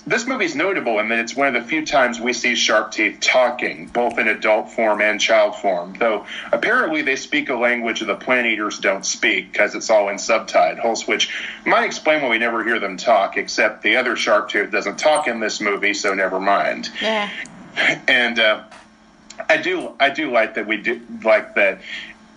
Speaker 2: this movie's notable in that it's one of the few times we see shark teeth talking, both in adult form and child form, though apparently they speak a language the plant eaters don't speak because it's all in subtitles, which might explain why we never hear them talk, except the other shark tooth doesn't talk in this movie, so never mind.
Speaker 1: Yeah.
Speaker 2: And I do like that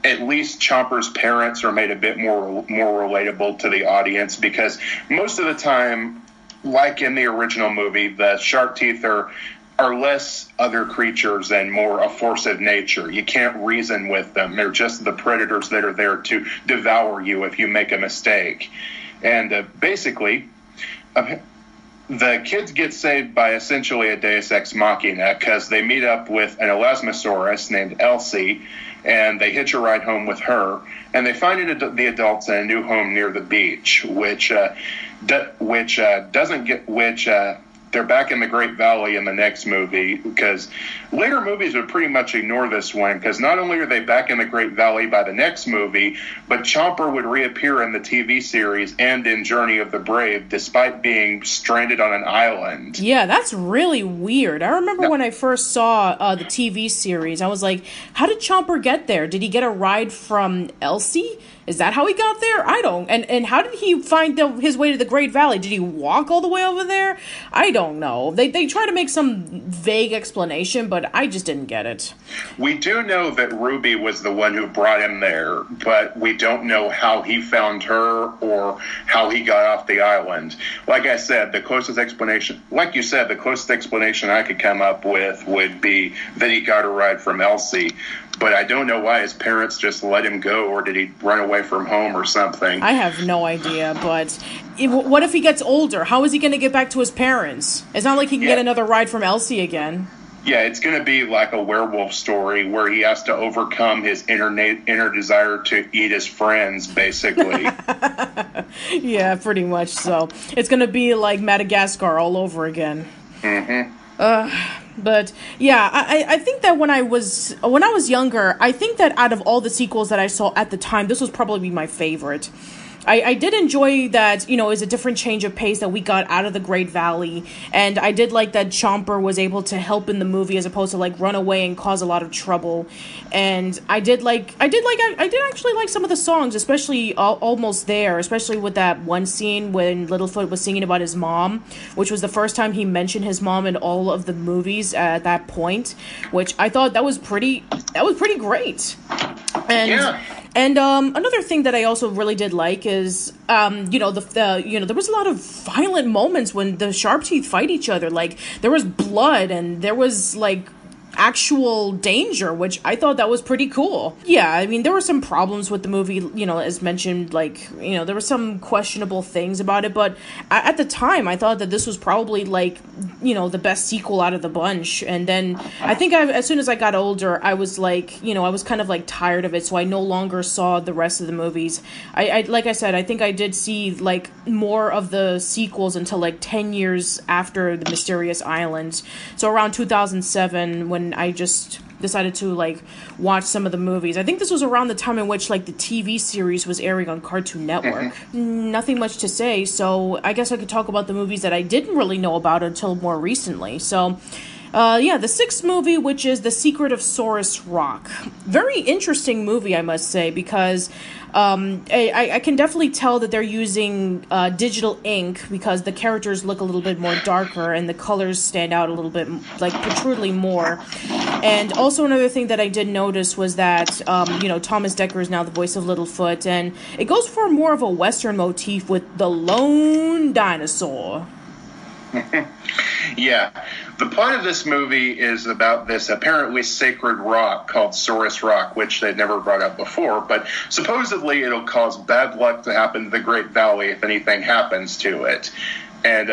Speaker 2: at least Chomper's parents are made a bit more relatable to the audience, because most of the time, like in the original movie, the shark teeth are less other creatures and more a force of nature. You can't reason with them. They're just the predators that are there to devour you if you make a mistake. And basically, the kids get saved by essentially a deus ex machina, because they meet up with an Elasmosaurus named Elsie, and they hitch a ride home with her, and they find the adults in a new home near the beach, they're back in the Great Valley in the next movie, because later movies would pretty much ignore this one, because not only are they back in the Great Valley by the next movie, but Chomper would reappear in the TV series and in Journey of the Brave, despite being stranded on an island.
Speaker 1: Yeah, that's really weird. I remember when I first saw the TV series, I was like, how did Chomper get there? Did he get a ride from Elsie? Is that how he got there? I don't. And how did he find his way to the Great Valley? Did he walk all the way over there? I don't don't know. They try to make some vague explanation, but I just didn't get it.
Speaker 2: We do know that Ruby was the one who brought him there, but we don't know how he found her or how he got off the island. Like I said, the closest explanation, like you said, the closest explanation I could come up with would be that he got a ride from Elsie. But I don't know why his parents just let him go, or did he run away from home or something?
Speaker 1: I have no idea, but what if he gets older? How is he going to get back to his parents? It's not like he can get another ride from Elsie again.
Speaker 2: Yeah, it's going to be like a werewolf story where he has to overcome his inner desire to eat his friends, basically.
Speaker 1: Yeah, pretty much so. It's going to be like Madagascar all over again.
Speaker 2: Mm-hmm.
Speaker 1: But yeah, I think that when I was younger, I think that out of all the sequels that I saw at the time, this was probably my favorite. I did enjoy that, it was a different change of pace that we got out of the Great Valley, and I did like that Chomper was able to help in the movie as opposed to like run away and cause a lot of trouble. And I did actually like some of the songs, especially Almost There, especially with that one scene when Littlefoot was singing about his mom, which was the first time he mentioned his mom in all of the movies at that point, which I thought that was pretty great. And
Speaker 2: yeah.
Speaker 1: And another thing that I also really did like is, there was a lot of violent moments when the Sharp Teeth fight each other. Like, there was blood and there was, like, actual danger, which I thought that was pretty cool. Yeah, I mean, there were some problems with the movie, as mentioned, like, there were some questionable things about it, but at the time, I thought that this was probably, like, the best sequel out of the bunch. And then I think as soon as I got older, I was like, I was kind of like tired of it, so I no longer saw the rest of the movies. I like I said, I think I did see like more of the sequels until like 10 years after The Mysterious Island. So around 2007, when I just decided to like watch some of the movies. I think this was around the time in which like the TV series was airing on Cartoon Network. Nothing much to say, so I guess I could talk about the movies that I didn't really know about until more recently. So the sixth movie, which is The Secret of Saurus Rock. Very interesting movie, I must say, because I can definitely tell that they're using digital ink because the characters look a little bit more darker and the colors stand out a little bit, like, protrudingly more. And also another thing that I did notice was that, Thomas Dekker is now the voice of Littlefoot, and it goes for more of a Western motif with the lone dinosaur.
Speaker 2: Yeah. The plot of this movie is about this apparently sacred rock called Saurus Rock, which they'd never brought up before, but supposedly it'll cause bad luck to happen to the Great Valley if anything happens to it. And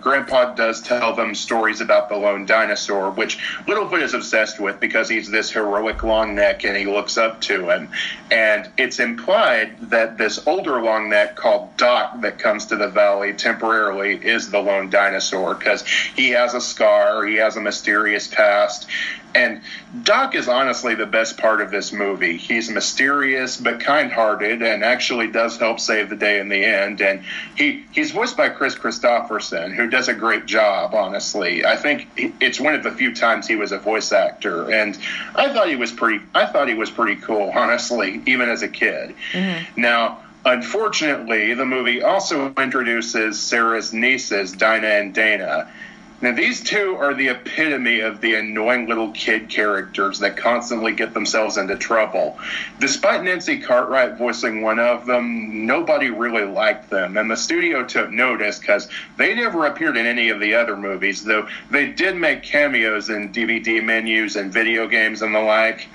Speaker 2: Grandpa does tell them stories about the lone dinosaur, which Littlefoot is obsessed with because he's this heroic long neck and he looks up to him. And it's implied that this older long neck called Doc that comes to the valley temporarily is the lone dinosaur because he has a scar, he has a mysterious past. And Doc is honestly the best part of this movie. He's mysterious but kind-hearted and actually does help save the day in the end. And he's voiced by Chris Christopherson, who does a great job, honestly. I think it's one of the few times he was a voice actor. And I thought he was pretty cool, honestly, even as a kid. Mm-hmm. Now, unfortunately, the movie also introduces Sarah's nieces, Dinah and Dana. Now, these two are the epitome of the annoying little kid characters that constantly get themselves into trouble. Despite Nancy Cartwright voicing one of them, nobody really liked them, and the studio took notice because they never appeared in any of the other movies, though they did make cameos in DVD menus and video games and the like.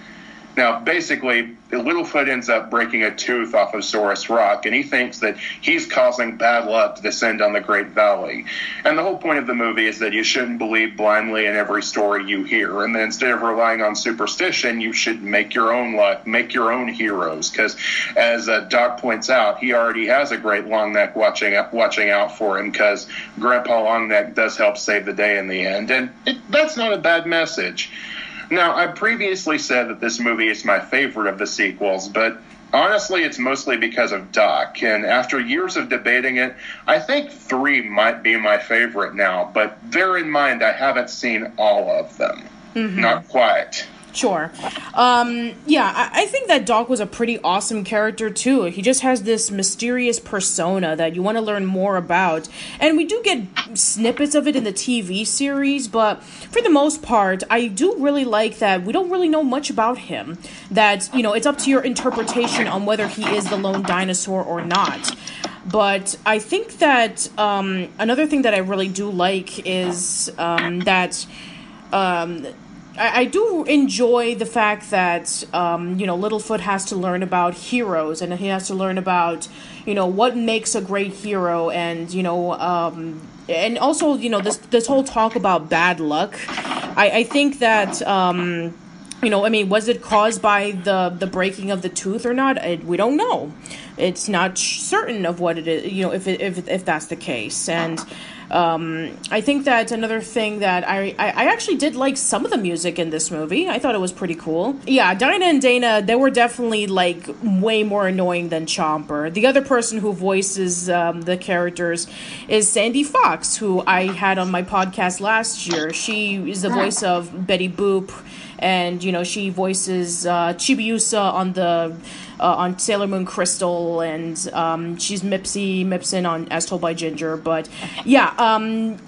Speaker 2: Now, basically, Littlefoot ends up breaking a tooth off of Saurus Rock, and he thinks that he's causing bad luck to descend on the Great Valley. And the whole point of the movie is that you shouldn't believe blindly in every story you hear, and that instead of relying on superstition, you should make your own luck, make your own heroes, because as Doc points out, he already has a great Longneck watching out for him, because Grandpa Longneck does help save the day in the end, and that's not a bad message. Now, I previously said that this movie is my favorite of the sequels, but honestly, it's mostly because of Doc, and after years of debating it, I think 3 might be my favorite now, but bear in mind I haven't seen all of them. Mm-hmm. Not quite.
Speaker 1: Sure. Yeah, I think that Doc was a pretty awesome character, too. He just has this mysterious persona that you want to learn more about. And we do get snippets of it in the TV series, but for the most part, I do really like that we don't really know much about him. That, it's up to your interpretation on whether he is the lone dinosaur or not. But I think that another thing that I really do like is that... I do enjoy the fact that, Littlefoot has to learn about heroes, and he has to learn about, what makes a great hero, and, and also, this whole talk about bad luck. I think that, was it caused by the breaking of the tooth or not? We don't know. It's not certain of what it is, if that's the case. And I think that another thing that I actually did like some of the music in this movie. I thought it was pretty cool. Yeah, Dinah and Dana, they were definitely like way more annoying than Chomper. The other person who voices the characters is Sandy Fox, who I had on my podcast last year. She is the voice of Betty Boop, and she voices Chibiusa on Sailor Moon Crystal, and she's Mipsy on As Told by Ginger. But yeah, I'm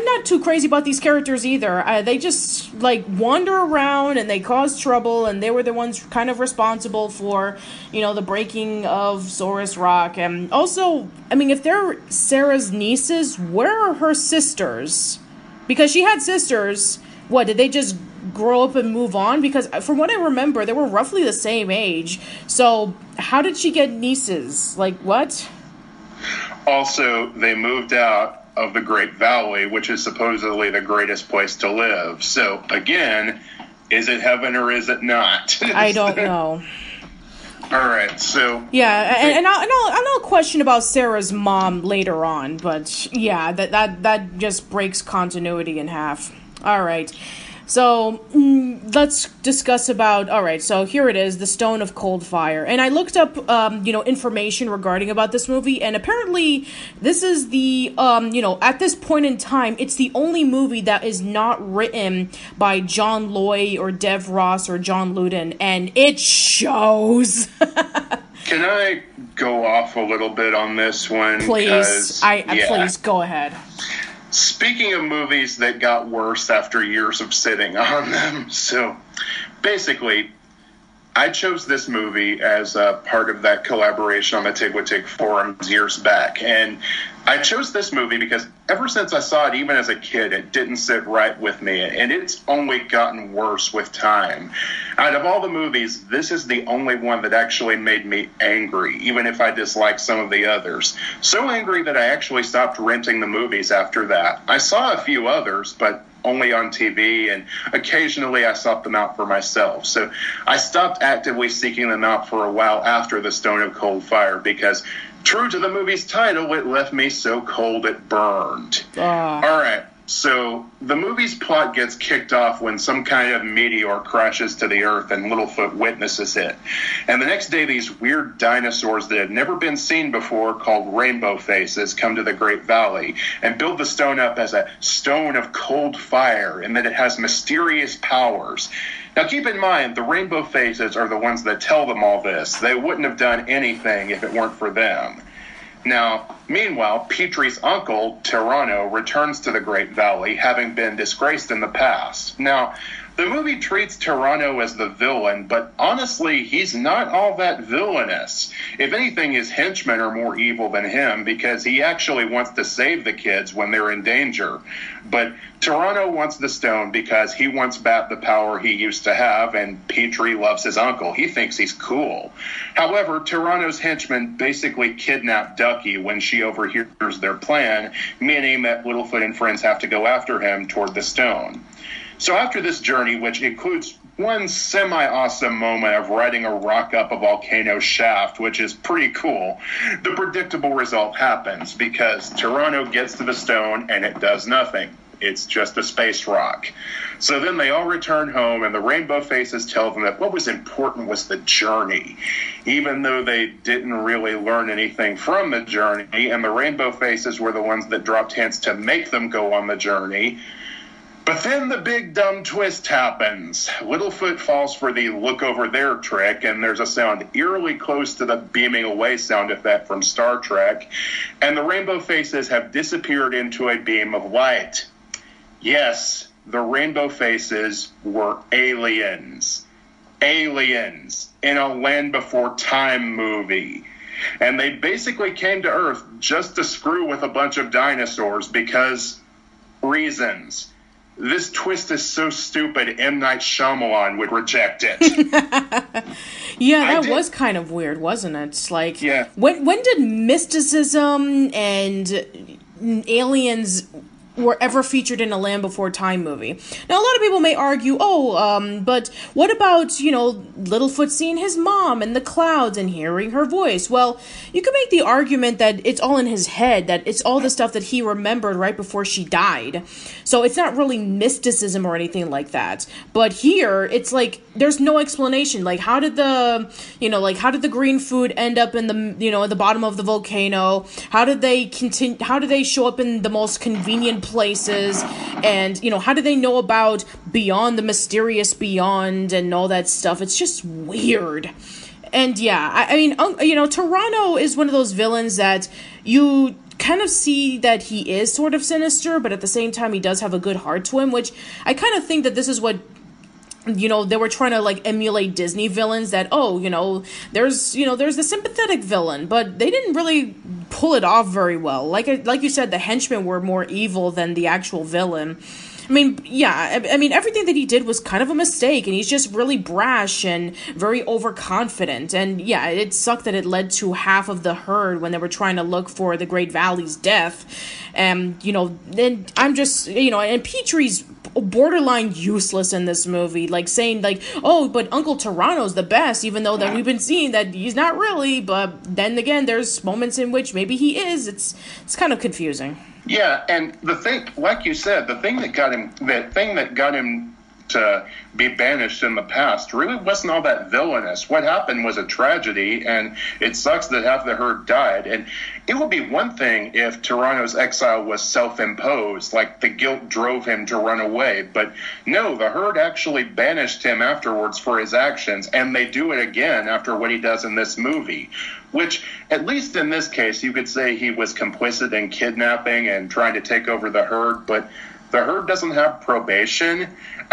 Speaker 1: not too crazy about these characters either. They just like wander around and they cause trouble, and they were the ones kind of responsible for the breaking of Saurus Rock. And also, if they're Sarah's nieces, where are her sisters? Because she had sisters. What, did they just grow up and move on? Because from what I remember, they were roughly the same age. So how did she get nieces? Like, what?
Speaker 2: Also, they moved out of the Great Valley, which is supposedly the greatest place to live. So, again, is it heaven or is it not?
Speaker 1: I don't know.
Speaker 2: All right, so...
Speaker 1: Yeah, and I'll question about Sarah's mom later on, but yeah, that just breaks continuity in half. All right. So let's discuss about, all right, so here it is, the Stone of Cold Fire. And I looked up, information regarding about this movie, and apparently this is the, at this point in time, it's the only movie that is not written by John Loy or Dev Ross or John Luden, and it shows.
Speaker 2: Can I go off a little bit on this one?
Speaker 1: Please, please go ahead.
Speaker 2: Speaking of movies that got worse after years of sitting on them, so basically, I chose this movie as a part of that collaboration on the Tigwatig forums years back, and I chose this movie because ever since I saw it, even as a kid, it didn't sit right with me, and it's only gotten worse with time. Out of all the movies, this is the only one that actually made me angry, even if I disliked some of the others. So angry that I actually stopped renting the movies after that. I saw a few others, but only on TV, and occasionally I sought them out for myself. So I stopped actively seeking them out for a while after The Stone of Cold Fire, because true to the movie's title, it left me so cold it burned. All right. So the movie's plot gets kicked off when some kind of meteor crashes to the earth and Littlefoot witnesses it. And the next day, these weird dinosaurs that had never been seen before, called Rainbow Faces, come to the Great Valley and build the stone up as a stone of cold fire, and that it has mysterious powers. Now, keep in mind, the Rainbow Faces are the ones that tell them all this. They wouldn't have done anything if it weren't for them. Now, meanwhile, Petrie's uncle, Tyranno, returns to the Great Valley, having been disgraced in the past. Now, the movie treats Tyranno as the villain, but honestly, he's not all that villainous. If anything, his henchmen are more evil than him, because he actually wants to save the kids when they're in danger. But Tyranno wants the stone because he wants back the power he used to have, and Petrie loves his uncle. He thinks he's cool. However, Tyranno's henchmen basically kidnap Ducky when she overhears their plan, meaning that Littlefoot and friends have to go after him toward the stone. So after this journey, which includes one semi-awesome moment of riding a rock up a volcano shaft, which is pretty cool, the predictable result happens, because Tyranno gets to the stone and it does nothing. It's just a space rock. So then they all return home, and the Rainbow Faces tell them that what was important was the journey, even though they didn't really learn anything from the journey, and the Rainbow Faces were the ones that dropped hints to make them go on the journey. But then the big dumb twist happens. Littlefoot falls for the look over there trick, and there's a sound eerily close to the beaming away sound effect from Star Trek, and the rainbow faces have disappeared into a beam of light. Yes, the rainbow faces were aliens. Aliens in a Land Before Time movie. And they basically came to Earth just to screw with a bunch of dinosaurs because reasons. This twist is so stupid, M. Night Shyamalan would reject it.
Speaker 1: Yeah, that was kind of weird, wasn't it? It's like,
Speaker 2: yeah.
Speaker 1: When did mysticism and aliens were ever featured in a Land Before Time movie? Now, a lot of people may argue, but what about, Littlefoot seeing his mom in the clouds and hearing her voice? Well, you could make the argument that it's all in his head, that it's all the stuff that he remembered right before she died. So it's not really mysticism or anything like that. But here, it's like, there's no explanation. Like, how did the green food end up in the, at the bottom of the volcano? How did they show up in the most convenient places? And, how do they know about Beyond the Mysterious Beyond and all that stuff? It's just weird. And yeah, I mean, Toronto is one of those villains that you kind of see that he is sort of sinister, but at the same time, he does have a good heart to him, which I kind of think that this is what they were trying to emulate Disney villains, that there's the sympathetic villain, but they didn't really pull it off very well. Like you said, the henchmen were more evil than the actual villain. I mean, yeah, everything that he did was kind of a mistake, and he's just really brash and very overconfident. And yeah, it sucked that it led to half of the herd when they were trying to look for the Great Valley's death. And, then I'm just, and Petrie's borderline useless in this movie, saying but Uncle Toronto's the best, even though that we've been seeing that he's not really. But then again, there's moments in which maybe he is. It's kind of confusing.
Speaker 2: Yeah, and the thing, like you said, the thing that got him to be banished in the past really wasn't all that villainous. What happened was a tragedy, and it sucks that half the herd died. And it would be one thing if Toronto's exile was self-imposed, like the guilt drove him to run away. But no, the herd actually banished him afterwards for his actions, and they do it again after what he does in this movie. Which, at least in this case, you could say he was complicit in kidnapping and trying to take over the herd, but the herd doesn't have probation.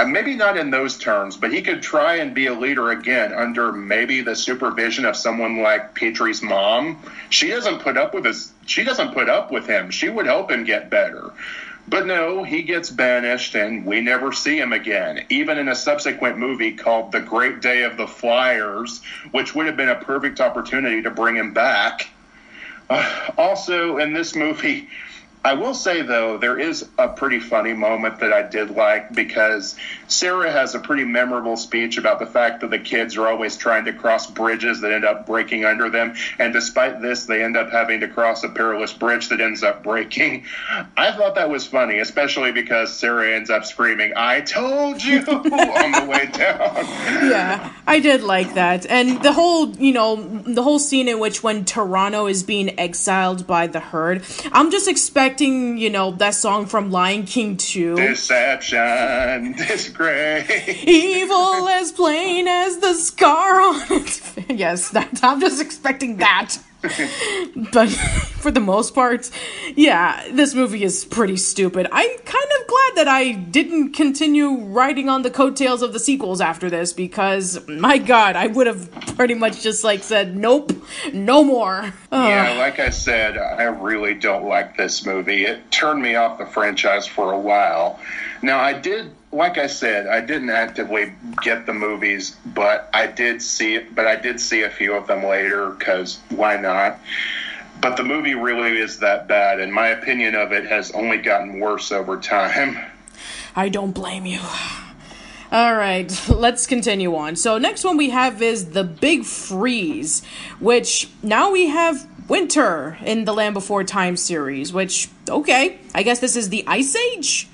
Speaker 2: Maybe not in those terms, but he could try and be a leader again under maybe the supervision of someone like Petrie's mom. She doesn't put up with him. She would help him get better. But no, he gets banished, and we never see him again, even in a subsequent movie called The Great Day of the Flyers, which would have been a perfect opportunity to bring him back. Also, in this movie, I will say, though, there is a pretty funny moment that I did like, because Sarah has a pretty memorable speech about the fact that the kids are always trying to cross bridges that end up breaking under them, and despite this, they end up having to cross a perilous bridge that ends up breaking. I thought that was funny, especially because Sarah ends up screaming, "I told you!" on the way down.
Speaker 1: Yeah, I did like that. And the whole scene in which when Toronto is being exiled by the herd, I'm just expecting, that song from Lion King 2.
Speaker 2: Deception, disgrace.
Speaker 1: Evil as plain as the scar on it. Yes, I'm just expecting that. But for the most part, yeah, this movie is pretty stupid. I'm kind of glad that I didn't continue riding on the coattails of the sequels after this, because, my God, I would have pretty much just said, nope, no more.
Speaker 2: Yeah, like I said, I really don't like this movie. It turned me off the franchise for a while. Now, like I said, I didn't actively get the movies, but I did see a few of them later, because why not? But the movie really is that bad, and my opinion of it has only gotten worse over time.
Speaker 1: I don't blame you. All right, let's continue on. So next one we have is The Big Freeze, which now we have winter in the Land Before Time series, which, okay, I guess this is the Ice Age?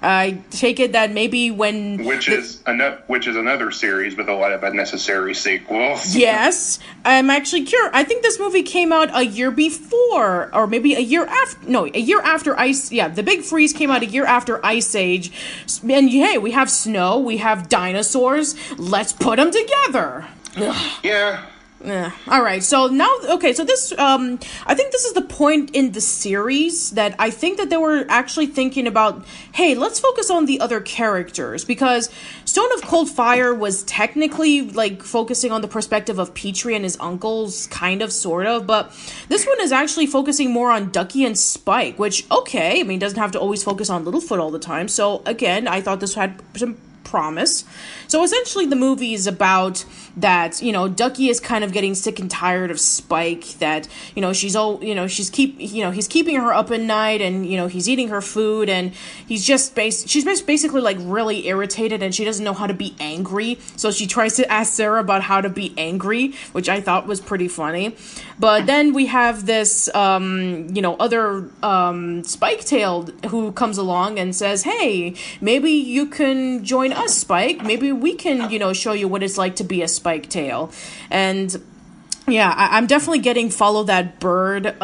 Speaker 1: I take it that maybe when...
Speaker 2: Which is another series with a lot of unnecessary sequels.
Speaker 1: Yes. I'm actually curious. I think this movie came out a year before, or maybe a year after... No, a year after Ice... Yeah, The Big Freeze came out a year after Ice Age. And hey, we have snow, we have dinosaurs. Let's put them together. Ugh.
Speaker 2: Yeah.
Speaker 1: All right, so now, okay, so this, I think this is the point in the series that I think that they were actually thinking about, hey, let's focus on the other characters, because Stone of Cold Fire was technically, like, focusing on the perspective of Petrie and his uncles, kind of, sort of, but this one is actually focusing more on Ducky and Spike, which, okay, I mean, doesn't have to always focus on Littlefoot all the time, so, again, I thought this had some promise. So essentially the movie is about that, Ducky is kind of getting sick and tired of Spike, that, he's keeping her up at night, and, he's eating her food, and she's basically like really irritated, and she doesn't know how to be angry. So she tries to ask Sarah about how to be angry, which I thought was pretty funny. But then we have this, other Spike-tailed who comes along and says, hey, maybe you can join us, Spike. Maybe we can, show you what it's like to be a Spike-tail. And yeah, I'm definitely getting follow that bird,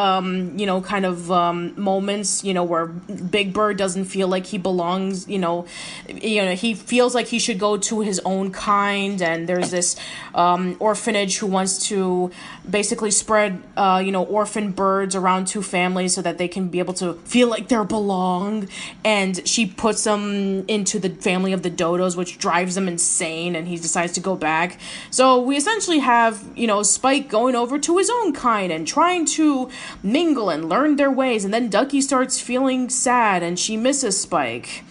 Speaker 1: moments, where Big Bird doesn't feel like he belongs, he feels like he should go to his own kind, and there's this orphanage who wants to basically spread, orphan birds around two families so that they can be able to feel like they're belong, and she puts them into the family of the dodos, which drives them insane, and he decides to go back. So we essentially have, Spike going over to his own kind and trying to mingle and learn their ways, and then Ducky starts feeling sad and she misses Spike.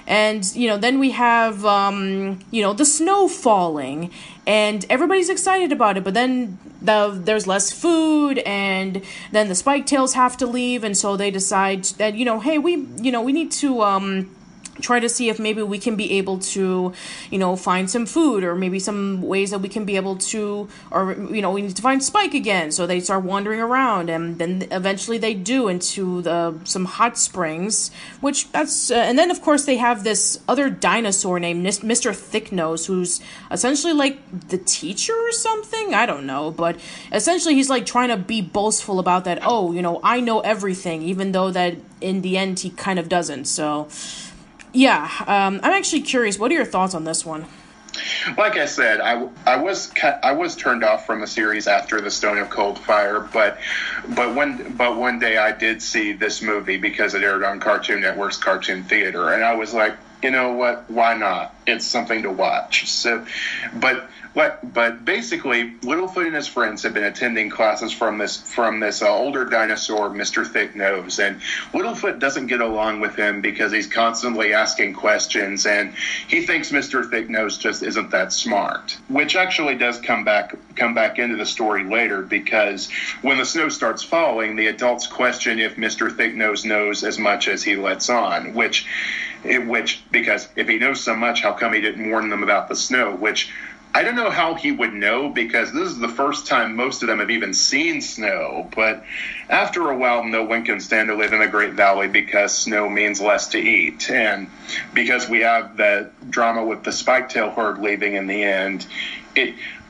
Speaker 1: And, then we have, the snow falling, and everybody's excited about it, but then there's less food, and then the Spike Tails have to leave, and so they decide that, hey, we need to, try to see if maybe we can be able to, find some food, or maybe some ways that we can be able to, or, we need to find Spike again. So they start wandering around, and then eventually they do into some hot springs, which and then of course they have this other dinosaur named Mr. Thicknose, who's essentially like the teacher or something. I don't know, but essentially he's like trying to be boastful about that. Oh, I know everything, even though that in the end he kind of doesn't. So yeah, I'm actually curious. What are your thoughts on this one?
Speaker 2: Like I said, I was turned off from the series after the Stone of Cold Fire, but one day I did see this movie because it aired on Cartoon Network's Cartoon Theater, and I was like, you know what? Why not? It's something to watch. So, but basically, Littlefoot and his friends have been attending classes from this older dinosaur, Mr. Thicknose, and Littlefoot doesn't get along with him because he's constantly asking questions, and he thinks Mr. Thicknose just isn't that smart, which actually does come back into the story later, because when the snow starts falling, the adults question if Mr. Thicknose knows as much as he lets on, because if he knows so much, how come he didn't warn them about the snow? Which I don't know how he would know, because this is the first time most of them have even seen snow. But after a while, no one can stand to live in the Great Valley because snow means less to eat. And because we have the drama with the Spiketail herd leaving in the end,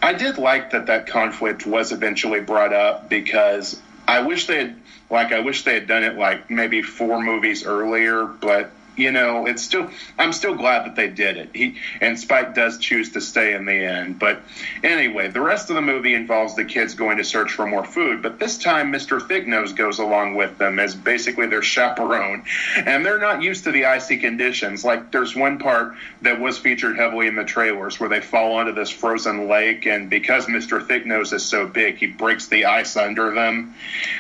Speaker 2: I did like that conflict was eventually brought up, because I wish they had done it like maybe 4 movies earlier, but I'm still glad that they did it. And Spike does choose to stay in the end. But anyway, the rest of the movie involves the kids going to search for more food. But this time, Mr. Thicknose goes along with them as basically their chaperone. And they're not used to the icy conditions. Like, there's one part that was featured heavily in the trailers where they fall onto this frozen lake. And because Mr. Thicknose is so big, he breaks the ice under them.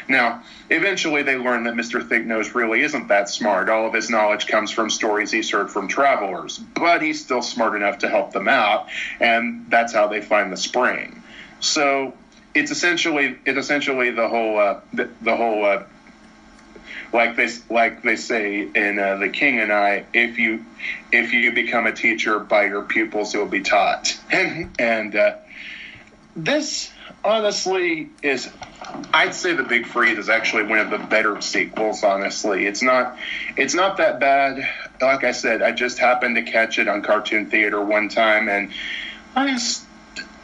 Speaker 2: Now, eventually they learn that Mr. Thicknose really isn't that smart. All of his knowledge comes from stories he's heard from travelers, but he's still smart enough to help them out, and that's how they find the spring. So it's essentially the whole like they say in The King and I, if you become a teacher, by your pupils you'll be taught. and this honestly is, I'd say The Big Freeze is actually one of the better sequels, honestly. It's not that bad. like I said, I just happened to catch it on Cartoon Theater one time, and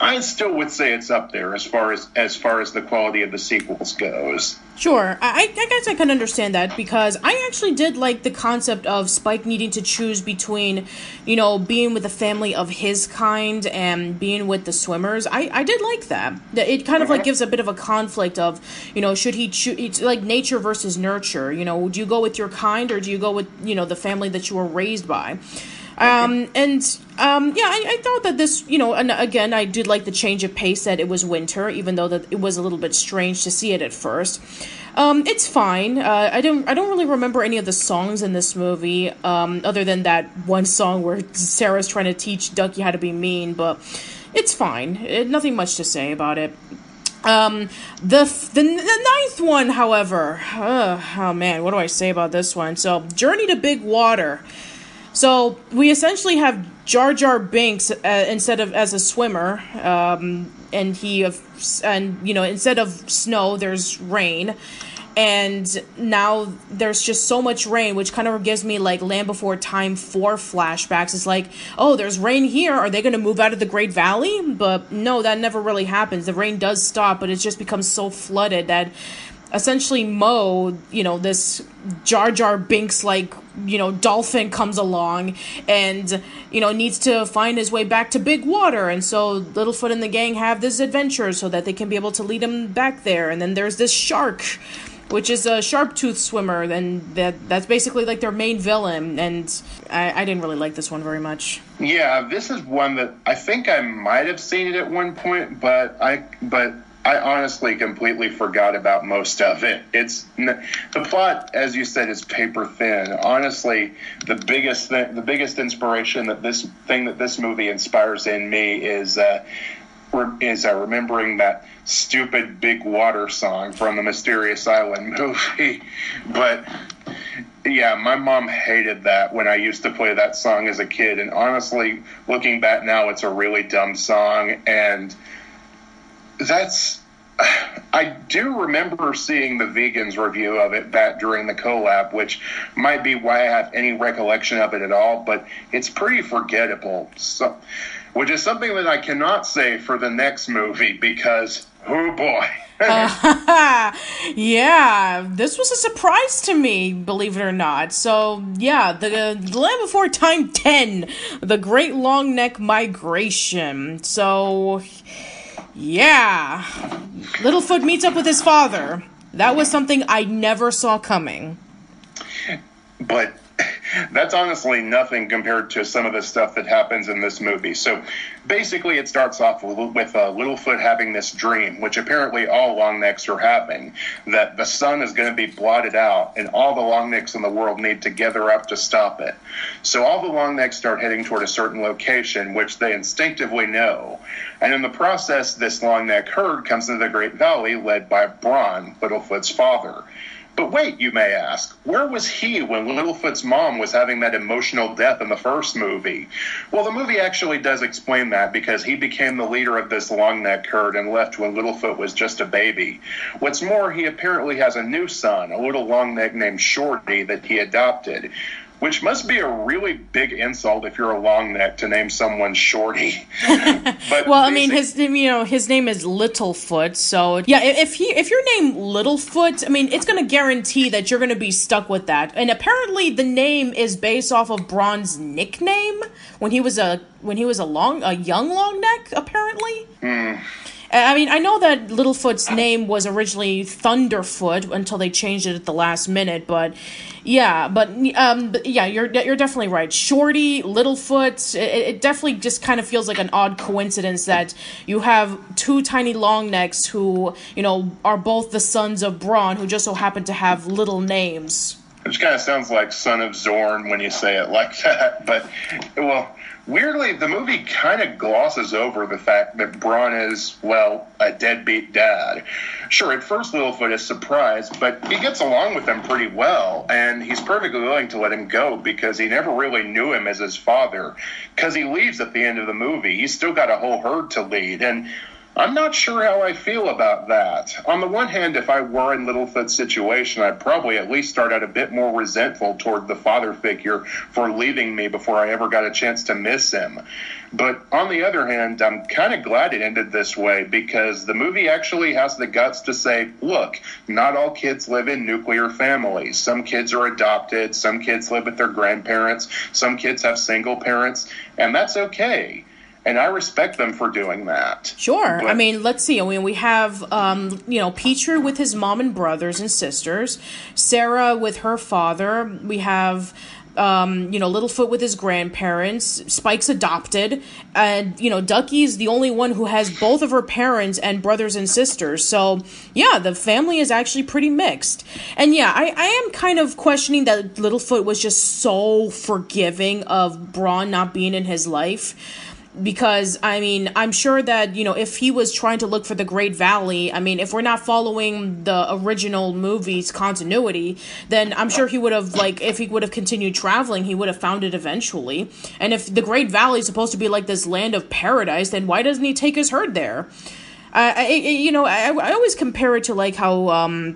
Speaker 2: I still would say it's up there as far as the quality of the sequels goes.
Speaker 1: Sure, I guess I can understand that, because I actually did like the concept of Spike needing to choose between, being with a family of his kind and being with the swimmers. I did like that. It kind of like gives a bit of a conflict of, should he choose? It's like nature versus nurture. Do you go with your kind, or do you go with the family that you were raised by? I thought that this, and again, I did like the change of pace that it was winter, even though that it was a little bit strange to see it at first. It's fine. I don't really remember any of the songs in this movie, other than that one song where Sarah's trying to teach Ducky how to be mean, but it's fine. Nothing much to say about it. The ninth one, however, oh man, what do I say about this one? So, Journey to Big Water. So we essentially have Jar Jar Binks instead of as a swimmer, and instead of snow there's rain, and now there's just so much rain, which kind of gives me like Land Before Time 4 flashbacks. It's like, oh, there's rain here. Are they going to move out of the Great Valley? But no, that never really happens. The rain does stop, but it just becomes so flooded that essentially Mo, this Jar Jar Binks like, dolphin comes along and, needs to find his way back to Big Water. And so Littlefoot and the gang have this adventure so that they can be able to lead him back there. And then there's this shark, which is a sharp-toothed swimmer, and that's basically like their main villain. And I didn't really like this one very much. Yeah,
Speaker 2: this is one that I think I might have seen it at one point, but I honestly completely forgot about most of it. The plot, as you said, is paper thin. Honestly, the biggest inspiration that this movie inspires in me is remembering that stupid Big Water song from the Mysterious Island movie. But yeah, my mom hated that when I used to play that song as a kid. And honestly, looking back now, it's a really dumb song, and I do remember seeing the Vegans review of it back during the collab, which might be why I have any recollection of it at all, but it's pretty forgettable. So, which is something that I cannot say for the next movie, because, oh boy.
Speaker 1: Yeah, this was a surprise to me, believe it or not. So, yeah, the Land Before Time 10, The Great Long Neck Migration. So, yeah, Littlefoot meets up with his father. That was something I never saw coming.
Speaker 2: But that's honestly nothing compared to some of the stuff that happens in this movie. So basically it starts off with Littlefoot having this dream, which apparently all Longnecks are having, that the sun is going to be blotted out and all the Longnecks in the world need to gather up to stop it. So all the Longnecks start heading toward a certain location, which they instinctively know. And in the process, this Longneck herd comes into the Great Valley led by Bronn, Littlefoot's father. But wait, you may ask, where was he when Littlefoot's mom was having that emotional death in the first movie? Well, the movie actually does explain that, because he became the leader of this Longneck herd and left when Littlefoot was just a baby. What's more, he apparently has a new son, a little Longneck named Shorty, that he adopted. Which must be a really big insult if you're a Longneck to name someone Shorty. But
Speaker 1: well, I mean, his name is Littlefoot, so yeah. If you're named Littlefoot, I mean, it's going to guarantee that you're going to be stuck with that. And apparently, the name is based off of Bronn's nickname when he was a young Longneck. Apparently. I mean, I know that Littlefoot's name was originally Thunderfoot until they changed it at the last minute, but yeah, you're definitely right. Shorty, Littlefoot, it definitely just kind of feels like an odd coincidence that you have two tiny Longnecks who, are both the sons of Bronn, who just so happen to have little names.
Speaker 2: Which kind of sounds like Son of Zorn when you say it like that, but, well, weirdly, the movie kind of glosses over the fact that Bronn is, well, a deadbeat dad. Sure, at first Littlefoot is surprised, but he gets along with him pretty well, and he's perfectly willing to let him go because he never really knew him as his father. Because he leaves at the end of the movie. He's still got a whole herd to lead, and I'm not sure how I feel about that. On the one hand, if I were in Littlefoot's situation, I'd probably at least start out a bit more resentful toward the father figure for leaving me before I ever got a chance to miss him. But on the other hand, I'm kind of glad it ended this way, because the movie actually has the guts to say, look, not all kids live in nuclear families. Some kids are adopted, some kids live with their grandparents, some kids have single parents, and that's okay. And I respect them for doing that.
Speaker 1: Sure. But, I mean, let's see. I mean, we have, Petrie with his mom and brothers and sisters. Sarah with her father. We have, Littlefoot with his grandparents. Spike's adopted. And, Ducky's the only one who has both of her parents and brothers and sisters. So, yeah, the family is actually pretty mixed. And, yeah, I am kind of questioning that Littlefoot was just so forgiving of Braun not being in his life. Because, I mean, I'm sure that, if he was trying to look for the Great Valley, I mean, if we're not following the original movie's continuity, then I'm sure he would have, if he would have continued traveling, he would have found it eventually. And if the Great Valley is supposed to be like this land of paradise, then why doesn't he take his herd there? I always compare it to, how,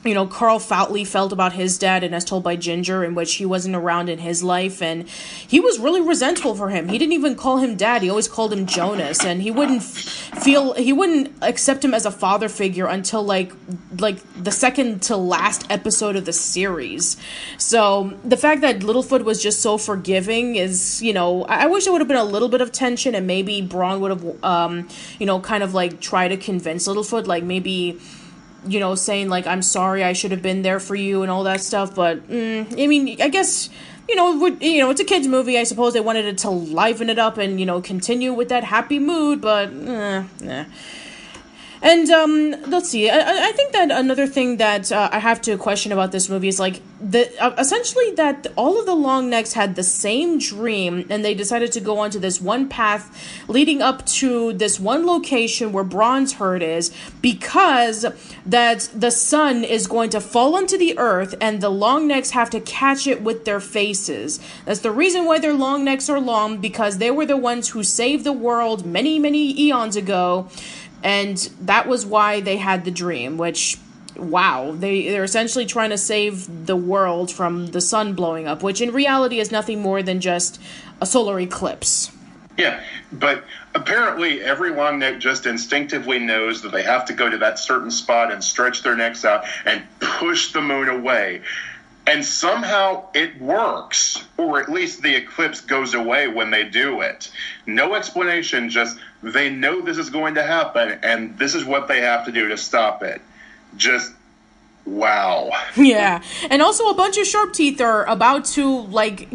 Speaker 1: Carl Foutley felt about his dad, and as told by Ginger, in which he wasn't around in his life, and he was really resentful for him. He didn't even call him dad. He always called him Jonas, and he wouldn't accept him as a father figure until like the second to last episode of the series. So the fact that Littlefoot was just so forgiving is, I wish there would have been a little bit of tension, and maybe Braun would have, kind of try to convince Littlefoot, maybe, saying, I'm sorry, I should have been there for you and all that stuff. But, I mean, I guess, it's a kid's movie. I suppose they wanted it to liven it up and, continue with that happy mood, but, And, let's see, I think that another thing that I have to question about this movie is, essentially that all of the long necks had the same dream, and they decided to go onto this one path leading up to this one location where Braun's herd is, because that the sun is going to fall onto the earth, and the long necks have to catch it with their faces. That's the reason why their long necks are long, because they were the ones who saved the world many, many eons ago. And that was why they had the dream, which, wow, they're essentially trying to save the world from the sun blowing up, which in reality is nothing more than just a solar eclipse.
Speaker 2: Yeah, but apparently every long neck just instinctively knows that they have to go to that certain spot and stretch their necks out and push the moon away. And somehow it works, or at least the eclipse goes away when they do it. No explanation, just they know this is going to happen, and this is what they have to do to stop it. Just, wow.
Speaker 1: Yeah, and also a bunch of sharp teeth are about to,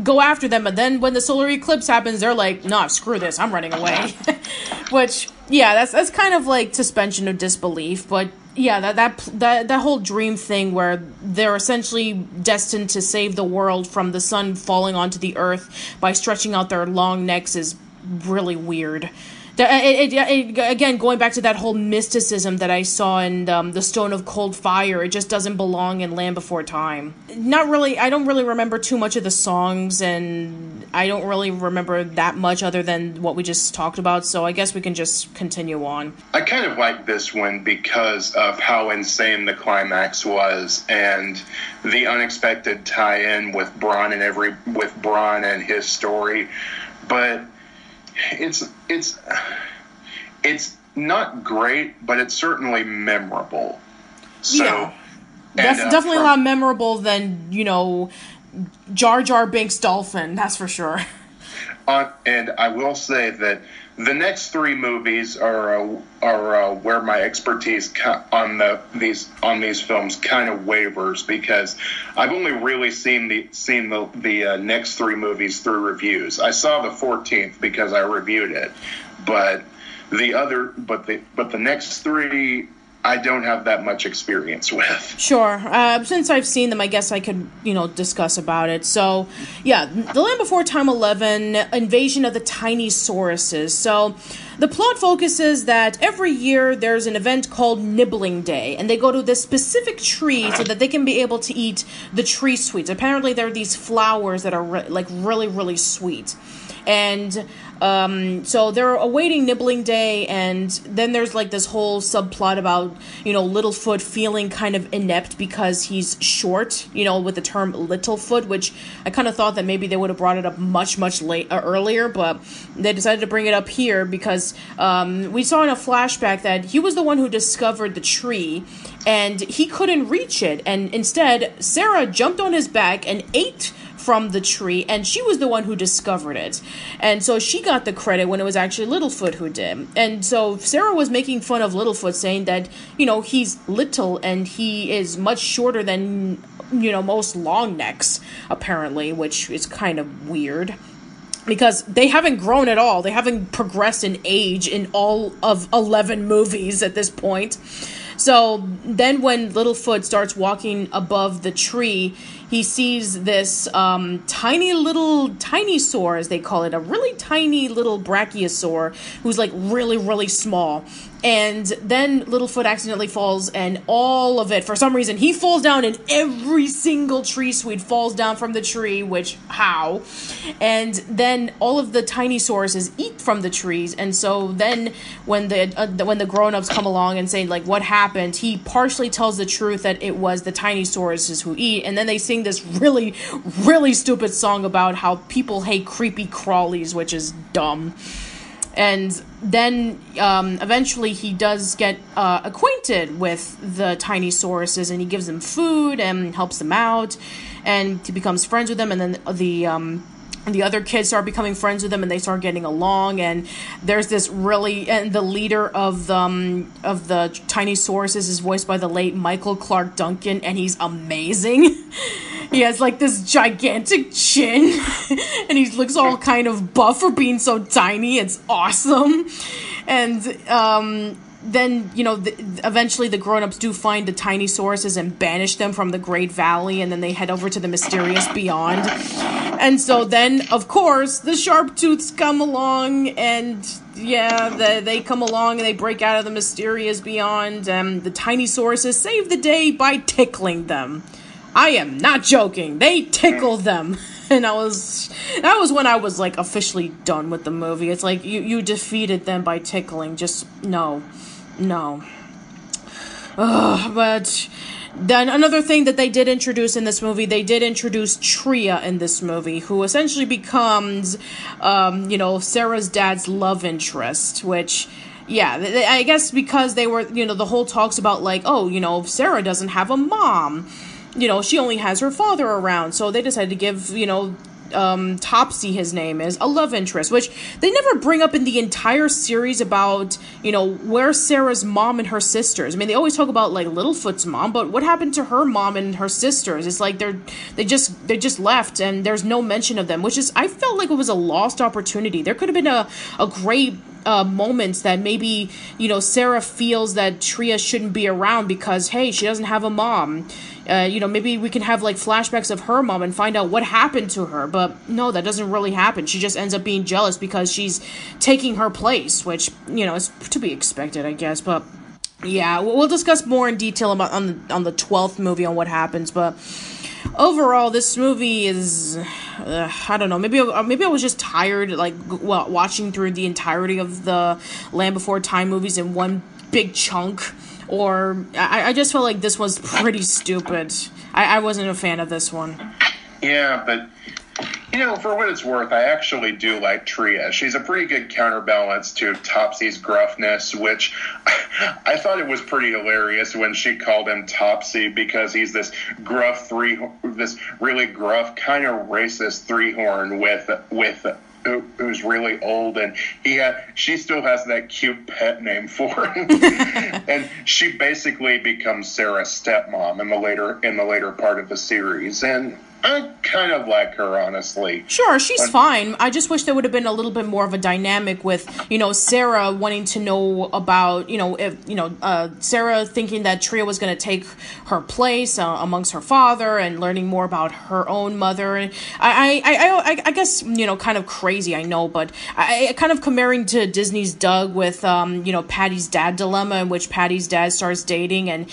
Speaker 1: go after them, but then when the solar eclipse happens, they're like, nah, screw this, I'm running away. Which, yeah, that's kind of suspension of disbelief, but yeah, that whole dream thing where they're essentially destined to save the world from the sun falling onto the earth by stretching out their long necks is really weird. Again, going back to that whole mysticism that I saw in the Stone of Cold Fire, it just doesn't belong in Land Before Time. I don't really remember too much of the songs, and I don't really remember that much other than what we just talked about, so I guess we can just continue on.
Speaker 2: I kind of like this one because of how insane the climax was, and the unexpected tie-in with Braun and his story, but it's not great, but it's certainly memorable. So,
Speaker 1: yeah, that's definitely a lot memorable than Jar Jar Binks Dolphin. That's for sure.
Speaker 2: And I will say that the next three movies are where my expertise on these films kind of wavers, because I've only really seen the next three movies through reviews. I saw the 14th because I reviewed it, but the next three I don't have that much experience with.
Speaker 1: Sure. Since I've seen them, I guess I could, discuss about it. So, yeah, The Land Before Time 11, Invasion of the Tiny Sauruses. So, the plot focuses that every year there's an event called Nibbling Day, and they go to this specific tree so that they can be able to eat the tree sweets. Apparently, there are these flowers that are really, really sweet. And so they're awaiting nibbling day, and then there's like this whole subplot about, Littlefoot feeling kind of inept because he's short, with the term Littlefoot, which I kind of thought that maybe they would have brought it up much earlier, but they decided to bring it up here because we saw in a flashback that he was the one who discovered the tree, and he couldn't reach it, and instead Sarah jumped on his back and ate from the tree, and she was the one who discovered it. And so she got the credit when it was actually Littlefoot who did. And so Sarah was making fun of Littlefoot, saying that, he's little and he is much shorter than, most long necks, apparently, which is kind of weird. Because they haven't grown at all. They haven't progressed in age in all of 11 movies at this point. So then when Littlefoot starts walking above the tree, he sees this tiny saur, as they call it, a really tiny little brachiosaur who's like really, really small. And then Littlefoot accidentally falls, and all of it, for some reason, he falls down, and every single tree suite falls down from the tree, which, how? And then all of the tiny sauruses eat from the trees, and so then when the grown-ups come along and say, like, what happened, he partially tells the truth that it was the tiny sauruses who eat, and then they sing this really, really stupid song about how people hate creepy crawlies, which is dumb. And then eventually he does get acquainted with the tiny sauruses, and he gives them food and helps them out, and he becomes friends with them, and then the other kids start becoming friends with them, and they start getting along. And there's this and the leader of the tiny sauruses is voiced by the late Michael Clark Duncan, and he's amazing. He has like this gigantic chin, and he looks all kind of buff for being so tiny. It's awesome. And then, eventually the grown-ups do find the tiny sauruses and banish them from the Great Valley, and then they head over to the mysterious beyond. And so then, of course, the Sharptooths come along, and they come along and they break out of the mysterious beyond, and the tiny sauruses save the day by tickling them. I am not joking. They tickle them. And that was when I was like officially done with the movie. It's like you defeated them by tickling. Just no. But then another thing that they did introduce in this movie, they did introduce Tria in this movie, who essentially becomes, Sarah's dad's love interest, which, yeah, I guess because they were, the whole talks about like, Sarah doesn't have a mom. She only has her father around, so they decided to give, Topsy, his name is, a love interest, which they never bring up in the entire series about, where's Sarah's mom and her sisters. I mean, they always talk about, like, Littlefoot's mom, but what happened to her mom and her sisters? It's like they just left, and there's no mention of them, which is, I felt like it was a lost opportunity. There could have been a great moments that maybe, Sarah feels that Tria shouldn't be around because, hey, she doesn't have a mom. Maybe we can have like flashbacks of her mom and find out what happened to her. But no, that doesn't really happen. She just ends up being jealous because she's taking her place, which, is to be expected, I guess. But yeah, we'll discuss more in detail about on the 12th movie on what happens. But overall, this movie is, I don't know, maybe I was just tired, like, watching through the entirety of the Land Before Time movies in one big chunk. Or I just felt like this was pretty stupid. I wasn't a fan of this one.
Speaker 2: Yeah, but, for what it's worth, I actually do like Tria. She's a pretty good counterbalance to Topsy's gruffness, which I thought it was pretty hilarious when she called him Topsy because he's this really gruff, kind of racist three-horn with who's really old, and she still has that cute pet name for him. And she basically becomes Sarah's stepmom in the later part of the series, and I kind of like her, honestly.
Speaker 1: Sure, she's fine. I just wish there would have been a little bit more of a dynamic with, Sarah wanting to know about, Sarah thinking that Tria was going to take her place amongst her father and learning more about her own mother. And I guess, kind of crazy, I know, but I kind of comparing to Disney's Doug with, Patty's dad dilemma, in which Patty's dad starts dating, and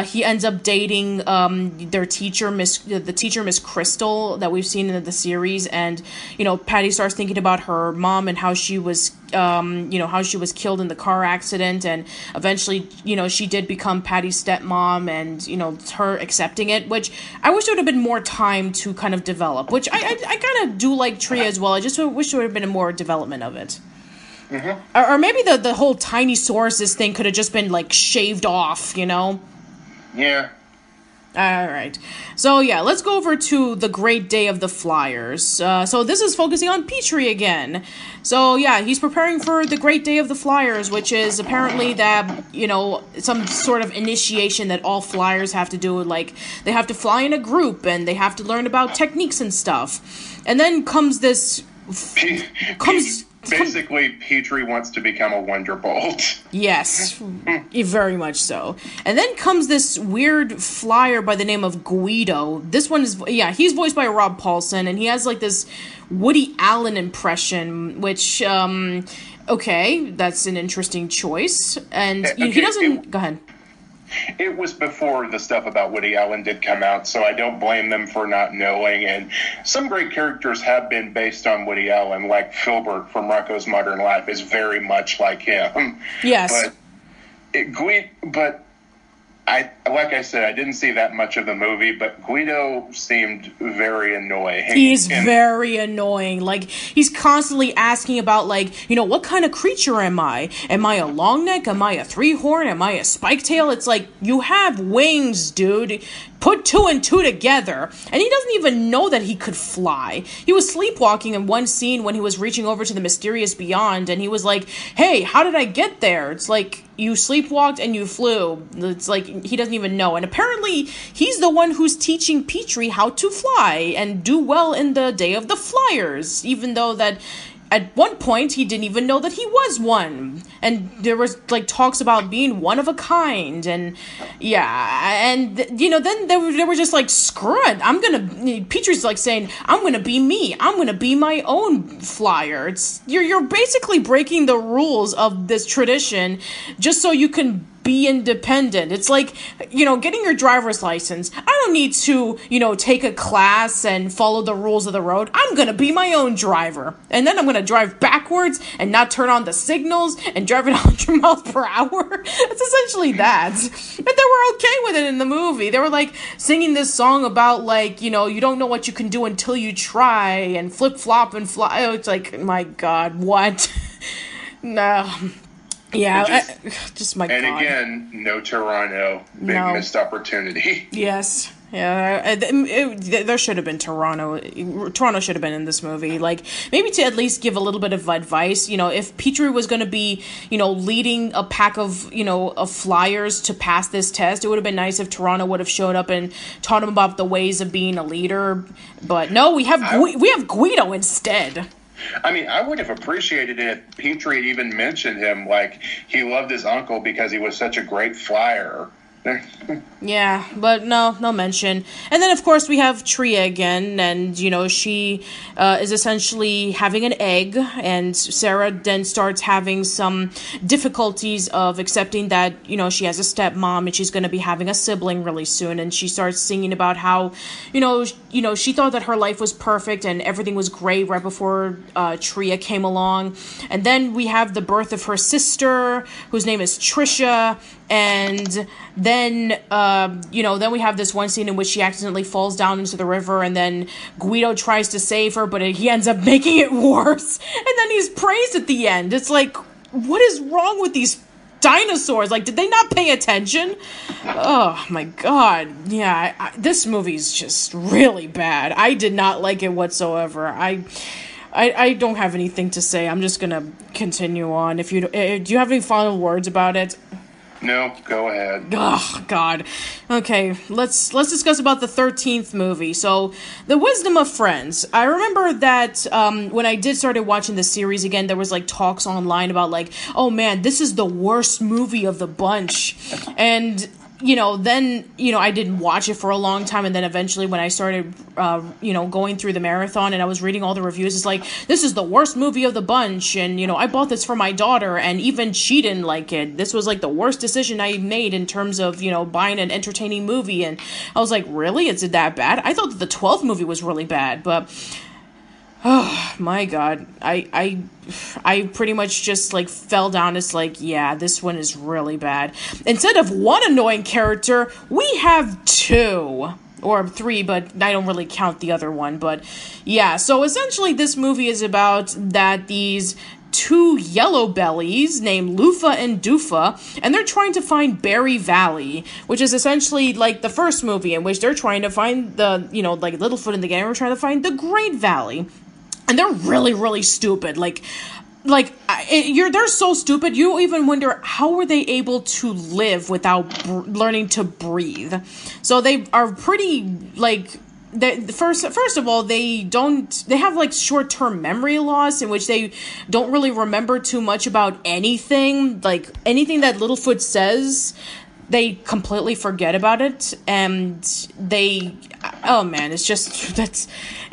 Speaker 1: he ends up dating their teacher, Miss Crystal, that we've seen in the series, and Patty starts thinking about her mom and how she was how she was killed in the car accident, and eventually she did become Patty's stepmom, and her accepting it, which I wish there would have been more time to kind of develop, which I kind of do like Tria as well. I just wish there would have been more development of it. Mm-hmm. Or maybe the whole tiny sources thing could have just been like shaved off,
Speaker 2: Yeah.
Speaker 1: All right. So, yeah, let's go over to the Great Day of the Flyers. So this is focusing on Petrie again. So, yeah, he's preparing for the Great Day of the Flyers, which is apparently that, some sort of initiation that all Flyers have to do. Like, they have to fly in a group, and they have to learn about techniques and stuff. And then comes this...
Speaker 2: Basically, Petrie wants to become a Wonderbolt.
Speaker 1: Yes, very much so. And then comes this weird flyer by the name of Guido. This one is, he's voiced by Rob Paulsen, and he has like this Woody Allen impression, which, okay, that's an interesting choice. And he doesn't... Go ahead.
Speaker 2: It was before the stuff about Woody Allen did come out, so I don't blame them for not knowing. And some great characters have been based on Woody Allen, like Filbert from Rocko's Modern Life is very much like him.
Speaker 1: Yes.
Speaker 2: But like I said, I didn't see that much of the movie, but Guido seemed very annoying.
Speaker 1: He's very annoying. Like, he's constantly asking about, like, what kind of creature am I? Am I a long neck? Am I a three-horn? Am I a spike tail? It's like, you have wings, dude. Put two and two together. And he doesn't even know that he could fly. He was sleepwalking in one scene when he was reaching over to the mysterious beyond, and he was like, hey, how did I get there? It's like, you sleepwalked and you flew. It's like, he doesn't even know. And apparently, he's the one who's teaching Petrie how to fly and do well in the Day of the Flyers, even though that... At one point, he didn't even know that he was one. And there was, like, talks about being one of a kind. And, and, then they were just like, screw it. Petrie's, like, saying, I'm going to be me. I'm going to be my own flyer. You're basically breaking the rules of this tradition just so you can be independent. It's like, getting your driver's license. I don't need to, take a class and follow the rules of the road. I'm going to be my own driver. And then I'm going to drive backwards and not turn on the signals and drive at 100 miles per hour. It's essentially that. And they were okay with it in the movie. They were like singing this song about like, you don't know what you can do until you try, and flip flop and fly. Oh, it's like, my God, what? No. Yeah, just my God.
Speaker 2: And again, no Toronto. Big missed opportunity.
Speaker 1: Yes. Yeah, there should have been Toronto. Toronto should have been in this movie. Like, maybe to at least give a little bit of advice. If Petrie was going to be, leading a pack of, of flyers to pass this test, it would have been nice if Toronto would have showed up and taught him about the ways of being a leader. But no, we have Guido instead.
Speaker 2: I mean, I would have appreciated it if Petrie had even mentioned him, like he loved his uncle because he was such a great flyer.
Speaker 1: Yeah, but no mention. And then, of course, we have Tria again, and, she is essentially having an egg, and Sarah then starts having some difficulties of accepting that, she has a stepmom, and she's going to be having a sibling really soon, and she starts singing about how, she thought that her life was perfect and everything was great right before Tria came along. And then we have the birth of her sister, whose name is Trisha, and then, then we have this one scene in which she accidentally falls down into the river, and then Guido tries to save her, but he ends up making it worse. And then he's praised at the end. It's like, what is wrong with these dinosaurs? Like, did they not pay attention? Oh, my God. Yeah, this movie's just really bad. I did not like it whatsoever. I don't have anything to say. I'm just gonna continue on. Do you have any final words about it?
Speaker 2: No, go ahead.
Speaker 1: Oh, God. Okay, let's discuss about the 13th movie. So, The Wisdom of Friends. I remember that when I did started watching the series again, there was like talks online about like, oh man, this is the worst movie of the bunch. And then, I didn't watch it for a long time. And then eventually when I started, going through the marathon and I was reading all the reviews, it's like, this is the worst movie of the bunch. And, I bought this for my daughter and even she didn't like it. This was like the worst decision I made in terms of, buying an entertaining movie. And I was like, really? Is it that bad? I thought that the 12th movie was really bad, but oh my God. I pretty much just like fell down. It's like, yeah, this one is really bad. Instead of one annoying character, we have two. Or three, but I don't really count the other one. But yeah, so essentially this movie is about that these two yellow bellies named Lufa and Doofa, and they're trying to find Berry Valley, which is essentially like the first movie in which they're trying to find the, like Littlefoot and the gang are trying to find the Great Valley. And they're really, really stupid. They're so stupid. You don't even wonder how were they able to live without learning to breathe. So they are pretty first of all, they have like short-term memory loss in which they don't really remember too much about anything. Like anything that Littlefoot says, they completely forget about it, and oh man, it's just,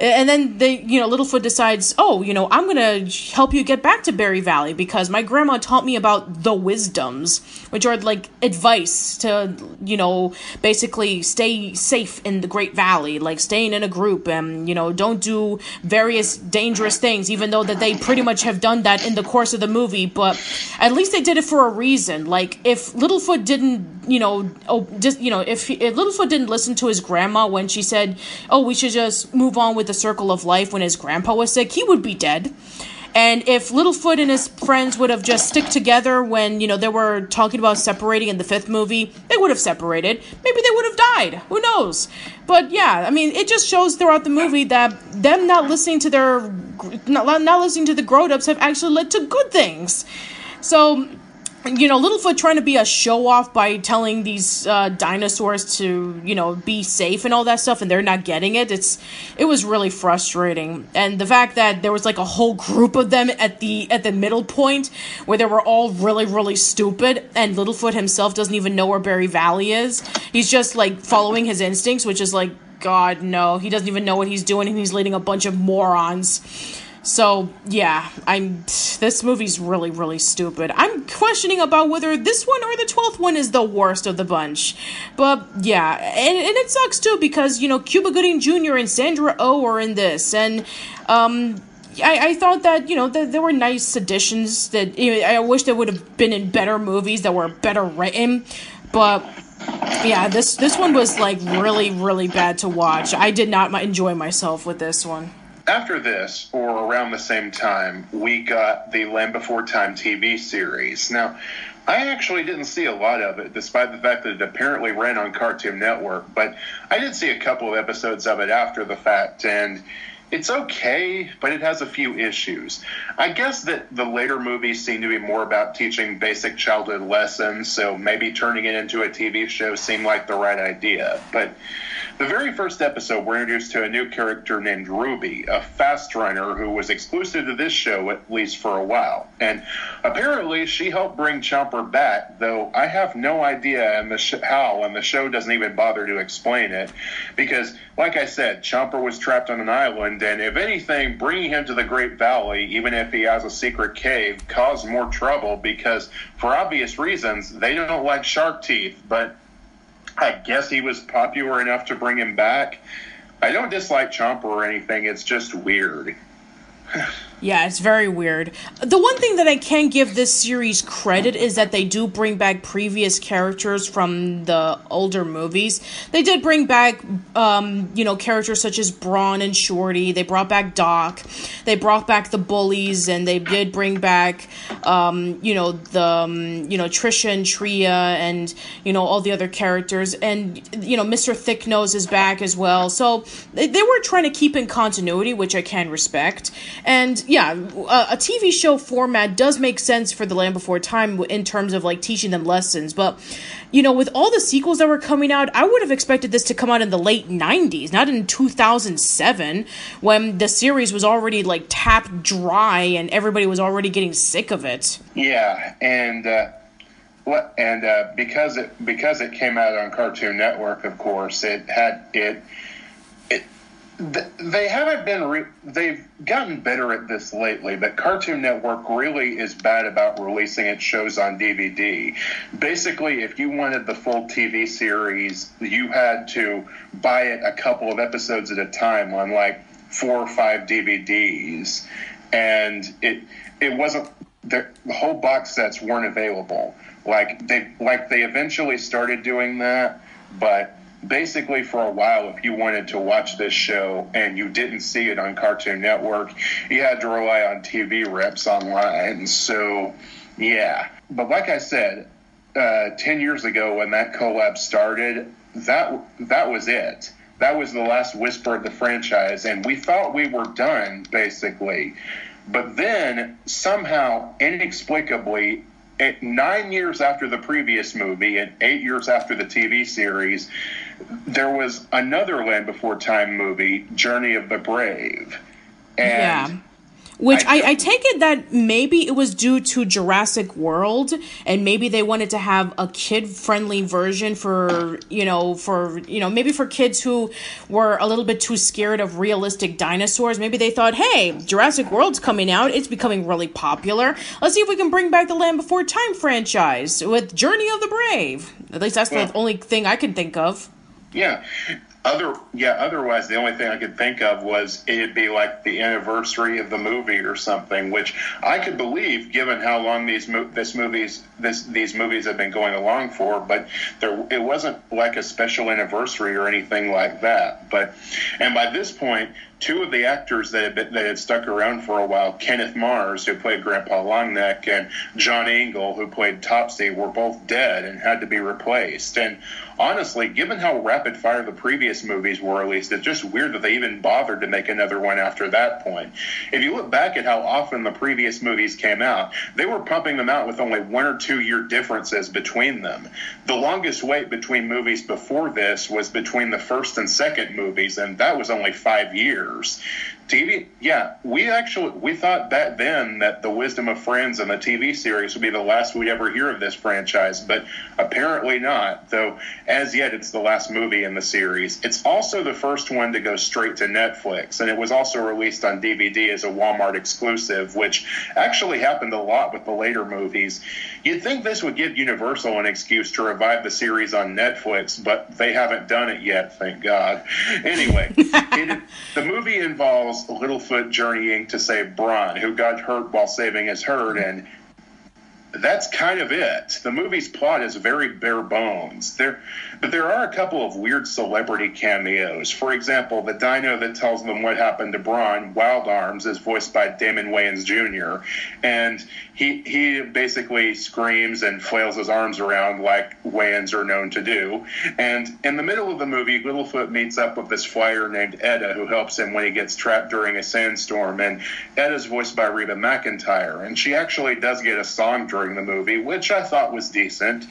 Speaker 1: and then Littlefoot decides, I'm gonna help you get back to Berry Valley because my grandma taught me about the wisdoms, which are like advice to, basically stay safe in the Great Valley, like staying in a group and, don't do various dangerous things, even though that they pretty much have done that in the course of the movie, but at least they did it for a reason. Like if Littlefoot didn't, if Littlefoot didn't listen to his grandma when she said, we should just move on with the circle of life when his grandpa was sick, he would be dead. And if Littlefoot and his friends would have just stick together when, they were talking about separating in the 5th movie, they would have separated. Maybe they would have died. Who knows? But yeah, I mean, it just shows throughout the movie that them not listening to the grown-ups have actually led to good things. So Littlefoot trying to be a show-off by telling these dinosaurs to, be safe and all that stuff, and they're not getting it. It was really frustrating. And the fact that there was like a whole group of them at the middle point where they were all really, really stupid, and Littlefoot himself doesn't even know where Berry Valley is. He's just like following his instincts, which is like, God, no, he doesn't even know what he's doing, and he's leading a bunch of morons. So, yeah, this movie's really, really stupid. I'm questioning about whether this one or the 12th one is the worst of the bunch. But, yeah, and it sucks, too, because, Cuba Gooding Jr. and Sandra Oh are in this, and, I thought that, that there were nice additions that, I wish they would have been in better movies that were better written, but yeah, this one was, like, really, really bad to watch. I did not enjoy myself with this one.
Speaker 2: After this, or around the same time, we got the Land Before Time TV series. Now, I actually didn't see a lot of it, despite the fact that it apparently ran on Cartoon Network, but I did see a couple of episodes of it after the fact, and it's okay, but it has a few issues. I guess that the later movies seem to be more about teaching basic childhood lessons, so maybe turning it into a TV show seemed like the right idea, but the very first episode, we're introduced to a new character named Ruby, a fast runner who was exclusive to this show, at least for a while. And apparently, she helped bring Chomper back, though I have no idea how, and the show doesn't even bother to explain it. Because, like I said, Chomper was trapped on an island, and if anything, bringing him to the Great Valley, even if he has a secret cave, caused more trouble because, for obvious reasons, they don't like shark teeth, but I guess he was popular enough to bring him back. I don't dislike Chomper or anything, it's just weird.
Speaker 1: Yeah, it's very weird. The one thing that I can give this series credit is that they do bring back previous characters from the older movies. They did bring back, characters such as Braun and Shorty. They brought back Doc. They brought back the bullies, and they did bring back, Trisha and Tria and, all the other characters. And, Mr. Thicknose is back as well. So they were trying to keep in continuity, which I can respect. And yeah, a TV show format does make sense for The Land Before Time in terms of like teaching them lessons, but with all the sequels that were coming out, I would have expected this to come out in the late 90s, not in 2007, when the series was already like tapped dry and everybody was already getting sick of it.
Speaker 2: Yeah, and because it came out on Cartoon Network, of course, they haven't been they've gotten better at this lately, but Cartoon Network really is bad about releasing its shows on DVD. Basically, if you wanted the full TV series, you had to buy it a couple of episodes at a time on like 4 or 5 DVDs, and it wasn't, the whole box sets weren't available. They eventually started doing that, but basically for a while, if you wanted to watch this show and you didn't see it on Cartoon Network, you had to rely on TV reps online. So, yeah. But like I said, 10 years ago when that collab started, that was it. That was the last whisper of the franchise, and we thought we were done, basically. But then, somehow, inexplicably, 9 years after the previous movie and 8 years after the TV series, there was another Land Before Time movie, Journey of the Brave. And
Speaker 1: yeah. Which I take it that maybe it was due to Jurassic World, and maybe they wanted to have a kid-friendly version for maybe for kids who were a little bit too scared of realistic dinosaurs. Maybe they thought, hey, Jurassic World's coming out. It's becoming really popular. Let's see if we can bring back the Land Before Time franchise with Journey of the Brave. At least that's the only thing I can think of.
Speaker 2: Yeah. Otherwise, the only thing I could think of was it'd be like the anniversary of the movie or something, which I could believe given how long these movies have been going along for. But it wasn't like a special anniversary or anything like that. And by this point, two of the actors that had stuck around for a while, Kenneth Mars, who played Grandpa Longneck, and John Engel, who played Topsy, were both dead and had to be replaced. And honestly, given how rapid fire the previous movies were released, it's just weird that they even bothered to make another one after that point. If you look back at how often the previous movies came out, they were pumping them out with only 1 or 2 year differences between them. The longest wait between movies before this was between the first and second movies, and that was only 5 years. TV, yeah, we thought back then that The Wisdom of Friends and the TV series would be the last we'd ever hear of this franchise, but apparently not, though as yet it's the last movie in the series. It's also the first one to go straight to Netflix, and it was also released on DVD as a Walmart exclusive, which actually happened a lot with the later movies. You'd think this would give Universal an excuse to revive the series on Netflix, but they haven't done it yet, thank God. Anyway, the movie involves Littlefoot journeying to save Bronn, who got hurt while saving his herd, and that's kind of it. The movie's plot is very bare bones. But there are a couple of weird celebrity cameos. For example, the dino that tells them what happened to Bronn, Wild Arms, is voiced by Damon Wayans Jr., and he basically screams and flails his arms around like Wayans are known to do. And in the middle of the movie, Littlefoot meets up with this flyer named Etta, who helps him when he gets trapped during a sandstorm, and Etta's voiced by Reba McEntire, and she actually does get a song during the movie, which I thought was decent.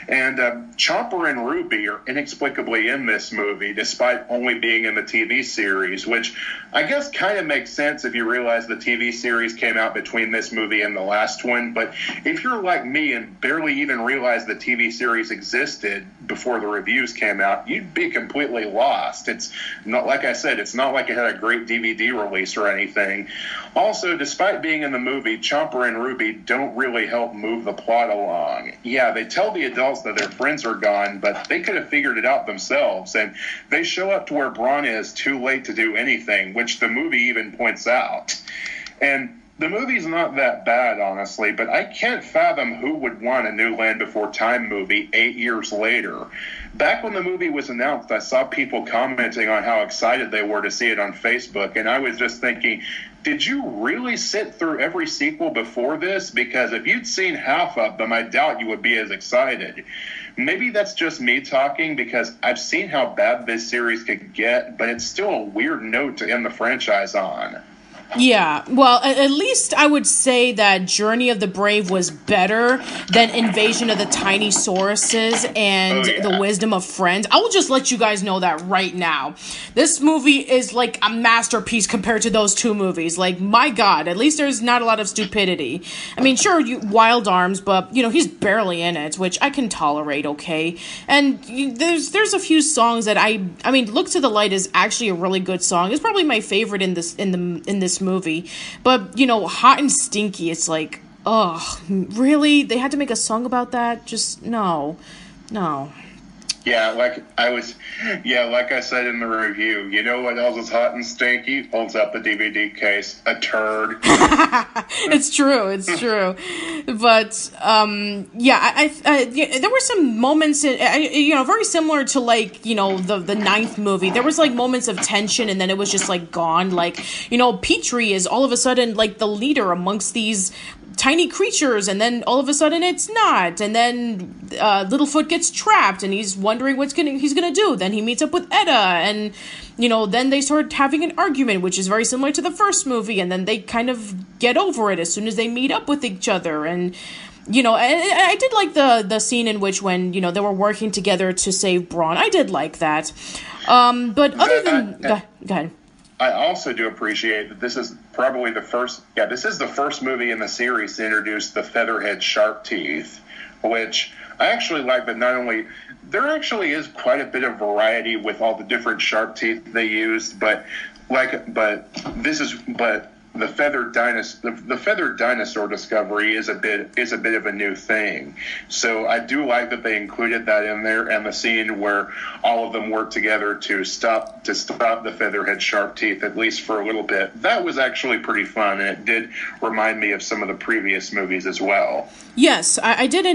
Speaker 2: And Chomper and Ruby are inexplicably in this movie, despite only being in the TV series, which I guess kind of makes sense if you realize the TV series came out between this movie and the last one. But if you're like me and barely even realized the TV series existed before the reviews came out, you'd be completely lost. It's not, like I said, it's not like it had a great DVD release or anything. Also, despite being in the movie, Chomper and Ruby don't really help move the plot along. Yeah, they tell the adults that their friends are gone, but they could have figured it out themselves, and they show up to where Bronn is too late to do anything, which the movie even points out. And the movie's not that bad, honestly, but I can't fathom who would want a new Land Before Time movie 8 years later. Back when the movie was announced, I saw people commenting on how excited they were to see it on Facebook, and I was just thinking, did you really sit through every sequel before this? Because if you'd seen half of them, I doubt you would be as excited. Maybe that's just me talking, because I've seen how bad this series could get, but it's still a weird note to end the franchise on.
Speaker 1: Yeah, well, at least I would say that Journey of the Brave was better than Invasion of the Tiny Sauruses and The Wisdom of Friends. I will just let you guys know that right now. This movie is like a masterpiece compared to those two movies. Like, my God, at least there's not a lot of stupidity. I mean, sure, Wild Arms, but, he's barely in it, which I can tolerate, okay? And there's a few songs that I mean, Look to the Light is actually a really good song. It's probably my favorite in this movie, but Hot and Stinky, it's like, ugh, really? They had to make a song about that? Just no.
Speaker 2: Yeah, like I said in the review, you know what else is hot and stinky? Holds up the DVD case, a turd.
Speaker 1: It's true. But there were some moments, very similar to like the ninth movie. There was like moments of tension, and then it was just like gone. Like Petrie is all of a sudden like the leader amongst these tiny creatures, and then all of a sudden it's not, and then Littlefoot gets trapped and he's wondering what he's gonna do. Then he meets up with Edda, and then they start having an argument, which is very similar to the first movie, and then they kind of get over it as soon as they meet up with each other. And I did like the scene in which when they were working together to save Braun. I did like that, but other than go ahead.
Speaker 2: I also do appreciate that this is probably the first movie in the series to introduce the Featherhead shark teeth, which I actually like. That not only there actually is quite a bit of variety with all the different shark teeth they used, but the feathered dinosaur discovery is a bit of a new thing. So I do like that they included that in there, and the scene where all of them work together to stop the featherhead shark teeth, at least for a little bit. That was actually pretty fun, and it did remind me of some of the previous movies as well.
Speaker 1: Yes, I did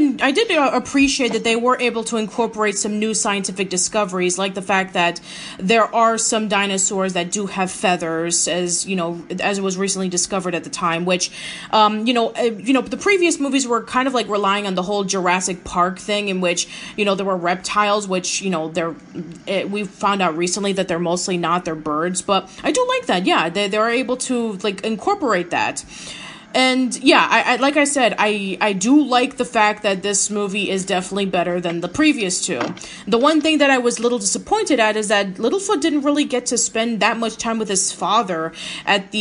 Speaker 1: appreciate that they were able to incorporate some new scientific discoveries, like the fact that there are some dinosaurs that do have feathers, as it was recently discovered at the time, which, the previous movies were kind of like relying on the whole Jurassic Park thing, in which, there were reptiles, which, we found out recently that they're mostly not, they're birds, but I do like that, yeah, they're able to, like, incorporate that. And yeah, I like I said, I do like the fact that this movie is definitely better than the previous two. The one thing that I was a little disappointed at is that Littlefoot didn't really get to spend that much time with his father at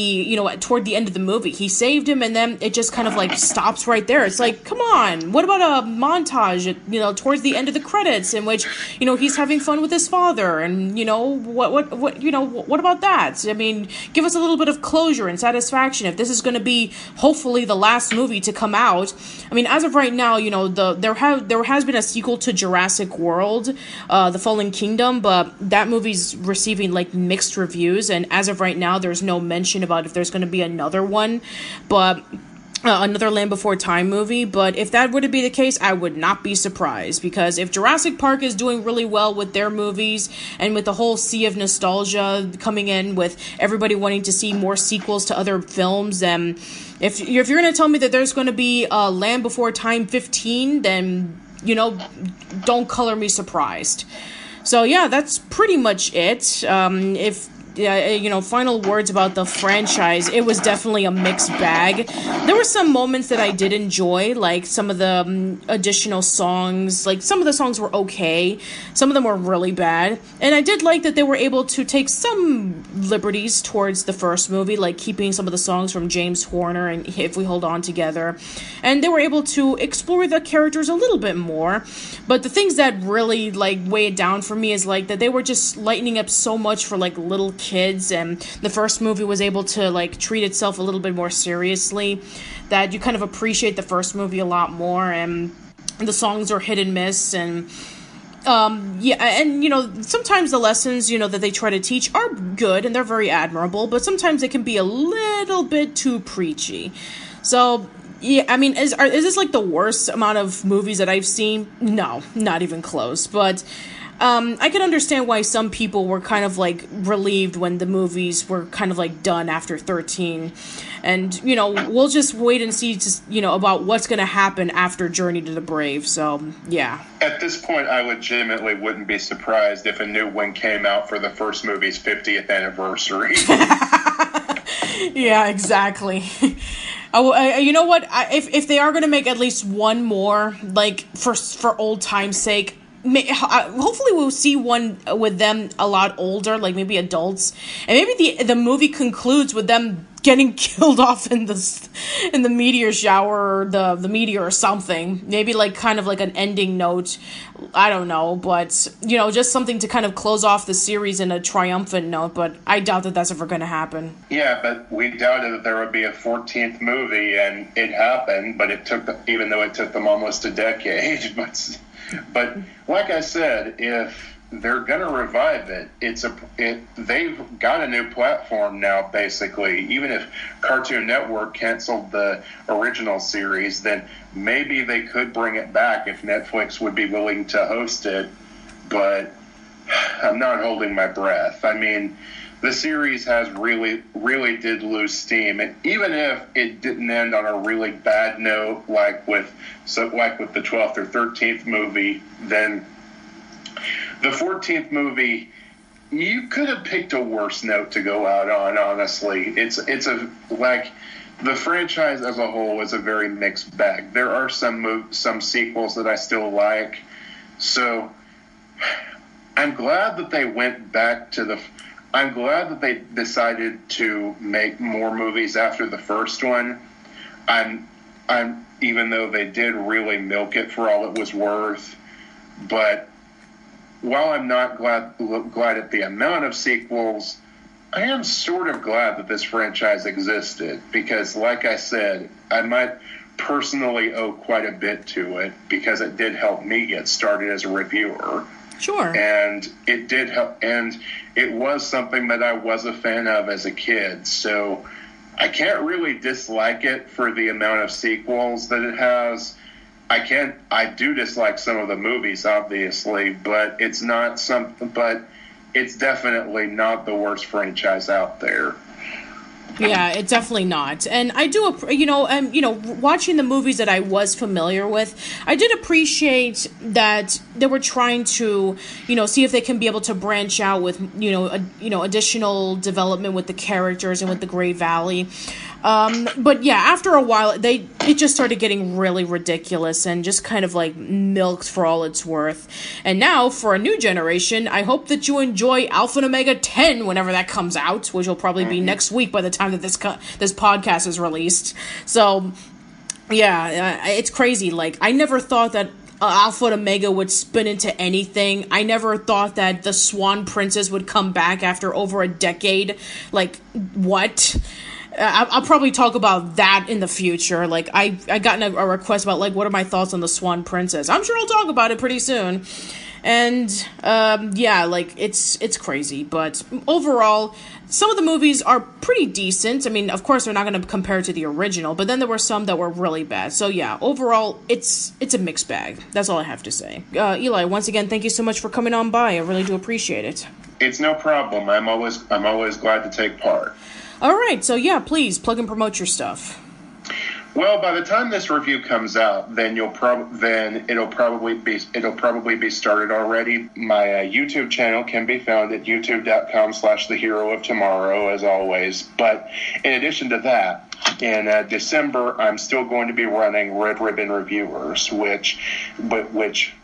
Speaker 1: toward the end of the movie. He saved him, and then it just kind of like stops right there. It's like, come on, what about a montage towards the end of the credits in which he's having fun with his father, and what about that? I mean, give us a little bit of closure and satisfaction if this is going to be hopefully the last movie to come out. I mean, as of right now, there has been a sequel to Jurassic World, The Fallen Kingdom, but that movie's receiving like mixed reviews, and as of right now, there's no mention about if there's going to be another one, but another Land Before Time movie. But if that were to be the case, I would not be surprised, because if Jurassic Park is doing really well with their movies, and with the whole sea of nostalgia coming in with everybody wanting to see more sequels to other films, then if you're going to tell me that there's going to be Land Before Time 15, then don't color me surprised. So yeah, that's pretty much it. Final words about the franchise, it was definitely a mixed bag. There were some moments that I did enjoy, like some of the additional songs. Like, some of the songs were okay, some of them were really bad, and I did like that they were able to take some liberties towards the first movie, like keeping some of the songs from James Horner and If We Hold On Together, and they were able to explore the characters a little bit more. But the things that really like weighed down for me is like that they were just lightening up so much for like little kids, and the first movie was able to like treat itself a little bit more seriously, that you kind of appreciate the first movie a lot more, and the songs are hit and miss, and sometimes the lessons that they try to teach are good and they're very admirable, but sometimes they can be a little bit too preachy. So yeah, I mean, is this like the worst amount of movies that I've seen? No, not even close. But I can understand why some people were kind of like relieved when the movies were kind of like done after 13. And, we'll just wait and see about what's going to happen after Journey to the Brave. So, yeah.
Speaker 2: At this point, I legitimately wouldn't be surprised if a new one came out for the first movie's 50th anniversary.
Speaker 1: Yeah, exactly. You know what? If they are going to make at least one more, like for old time's sake, hopefully we'll see one with them a lot older, like maybe adults, and maybe the movie concludes with them getting killed off in the meteor shower, or the meteor or something. Maybe like kind of like an ending note. I don't know, but just something to kind of close off the series in a triumphant note. But I doubt that that's ever going to happen.
Speaker 2: Yeah, but we doubted that there would be a 14th movie, and it happened. But even though it took them almost a decade, but like I said, if they're going to revive it, they've got a new platform now, basically. Even if Cartoon Network canceled the original series, then maybe they could bring it back if Netflix would be willing to host it. But I'm not holding my breath. I mean, the series has really, really did lose steam. And even if it didn't end on a really bad note, like with the 12th or 13th movie, then the 14th movie, you could have picked a worse note to go out on, honestly. The franchise as a whole is a very mixed bag. There are some sequels that I still like. So I'm glad that they went back to I'm glad that they decided to make more movies after the first one. Even though they did really milk it for all it was worth. But while I'm not glad at the amount of sequels, I am sort of glad that this franchise existed, because like I said, I might personally owe quite a bit to it, because it did help me get started as a reviewer.
Speaker 1: Sure.
Speaker 2: And it did help, and it was something that I was a fan of as a kid, so I can't really dislike it for the amount of sequels that it has. I do dislike some of the movies, obviously, but it's definitely not the worst franchise out there.
Speaker 1: Yeah, it's definitely not. And I do, watching the movies that I was familiar with, I did appreciate that they were trying to, see if they can be able to branch out with, additional development with the characters and with the Great Valley. But yeah, after a while, it just started getting really ridiculous and just kind of like milked for all it's worth. And now, for a new generation, I hope that you enjoy Alpha and Omega 10 whenever that comes out, which will probably be next week by the time that this podcast is released. So, yeah, it's crazy. Like, I never thought that Alpha and Omega would spin into anything. I never thought that the Swan Princess would come back after over a decade. Like, what? I'll probably talk about that in the future. Like, I gotten a request about, like, what are my thoughts on the Swan Princess? I'm sure I'll talk about it pretty soon. And, yeah, like, it's crazy. But overall, some of the movies are pretty decent. I mean, of course, they're not going to compare to the original, but then there were some that were really bad. So, yeah, overall, it's a mixed bag. That's all I have to say. Eli, once again, thank you so much for coming on by. I really do appreciate it.
Speaker 2: It's no problem. I'm always glad to take part.
Speaker 1: All right, so yeah, please plug and promote your stuff.
Speaker 2: Well, by the time this review comes out, then it'll probably be started already. My YouTube channel can be found at youtube.com/theherooftomorrow, as always. But in addition to that, in December, I'm still going to be running Red Ribbon Reviewers, which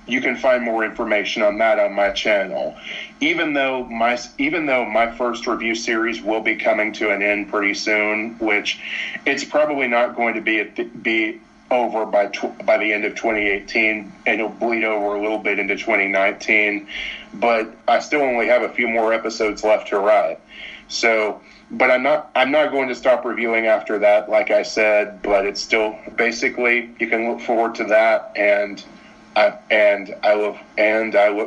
Speaker 2: you can find more information on that on my channel. Even though my first review series will be coming to an end pretty soon, which it's probably not going to be over by the end of 2018, and it'll bleed over a little bit into 2019. But I still only have a few more episodes left to write. So, but I'm not going to stop reviewing after that, like I said. But it's still basically, you can look forward to that, and I look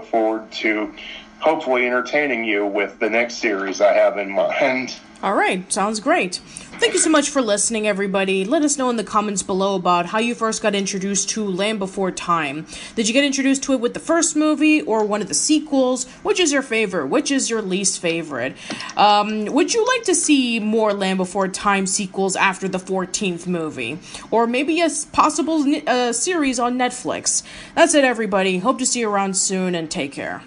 Speaker 2: forward to hopefully entertaining you with the next series I have in mind.
Speaker 1: All right, sounds great. Thank you so much for listening, everybody. Let us know in the comments below about how you first got introduced to Land Before Time. Did you get introduced to it with the first movie or one of the sequels? Which is your favorite? Which is your least favorite? Would you like to see more Land Before Time sequels after the 14th movie? Or maybe a possible series on Netflix? That's it, everybody. Hope to see you around soon, and take care.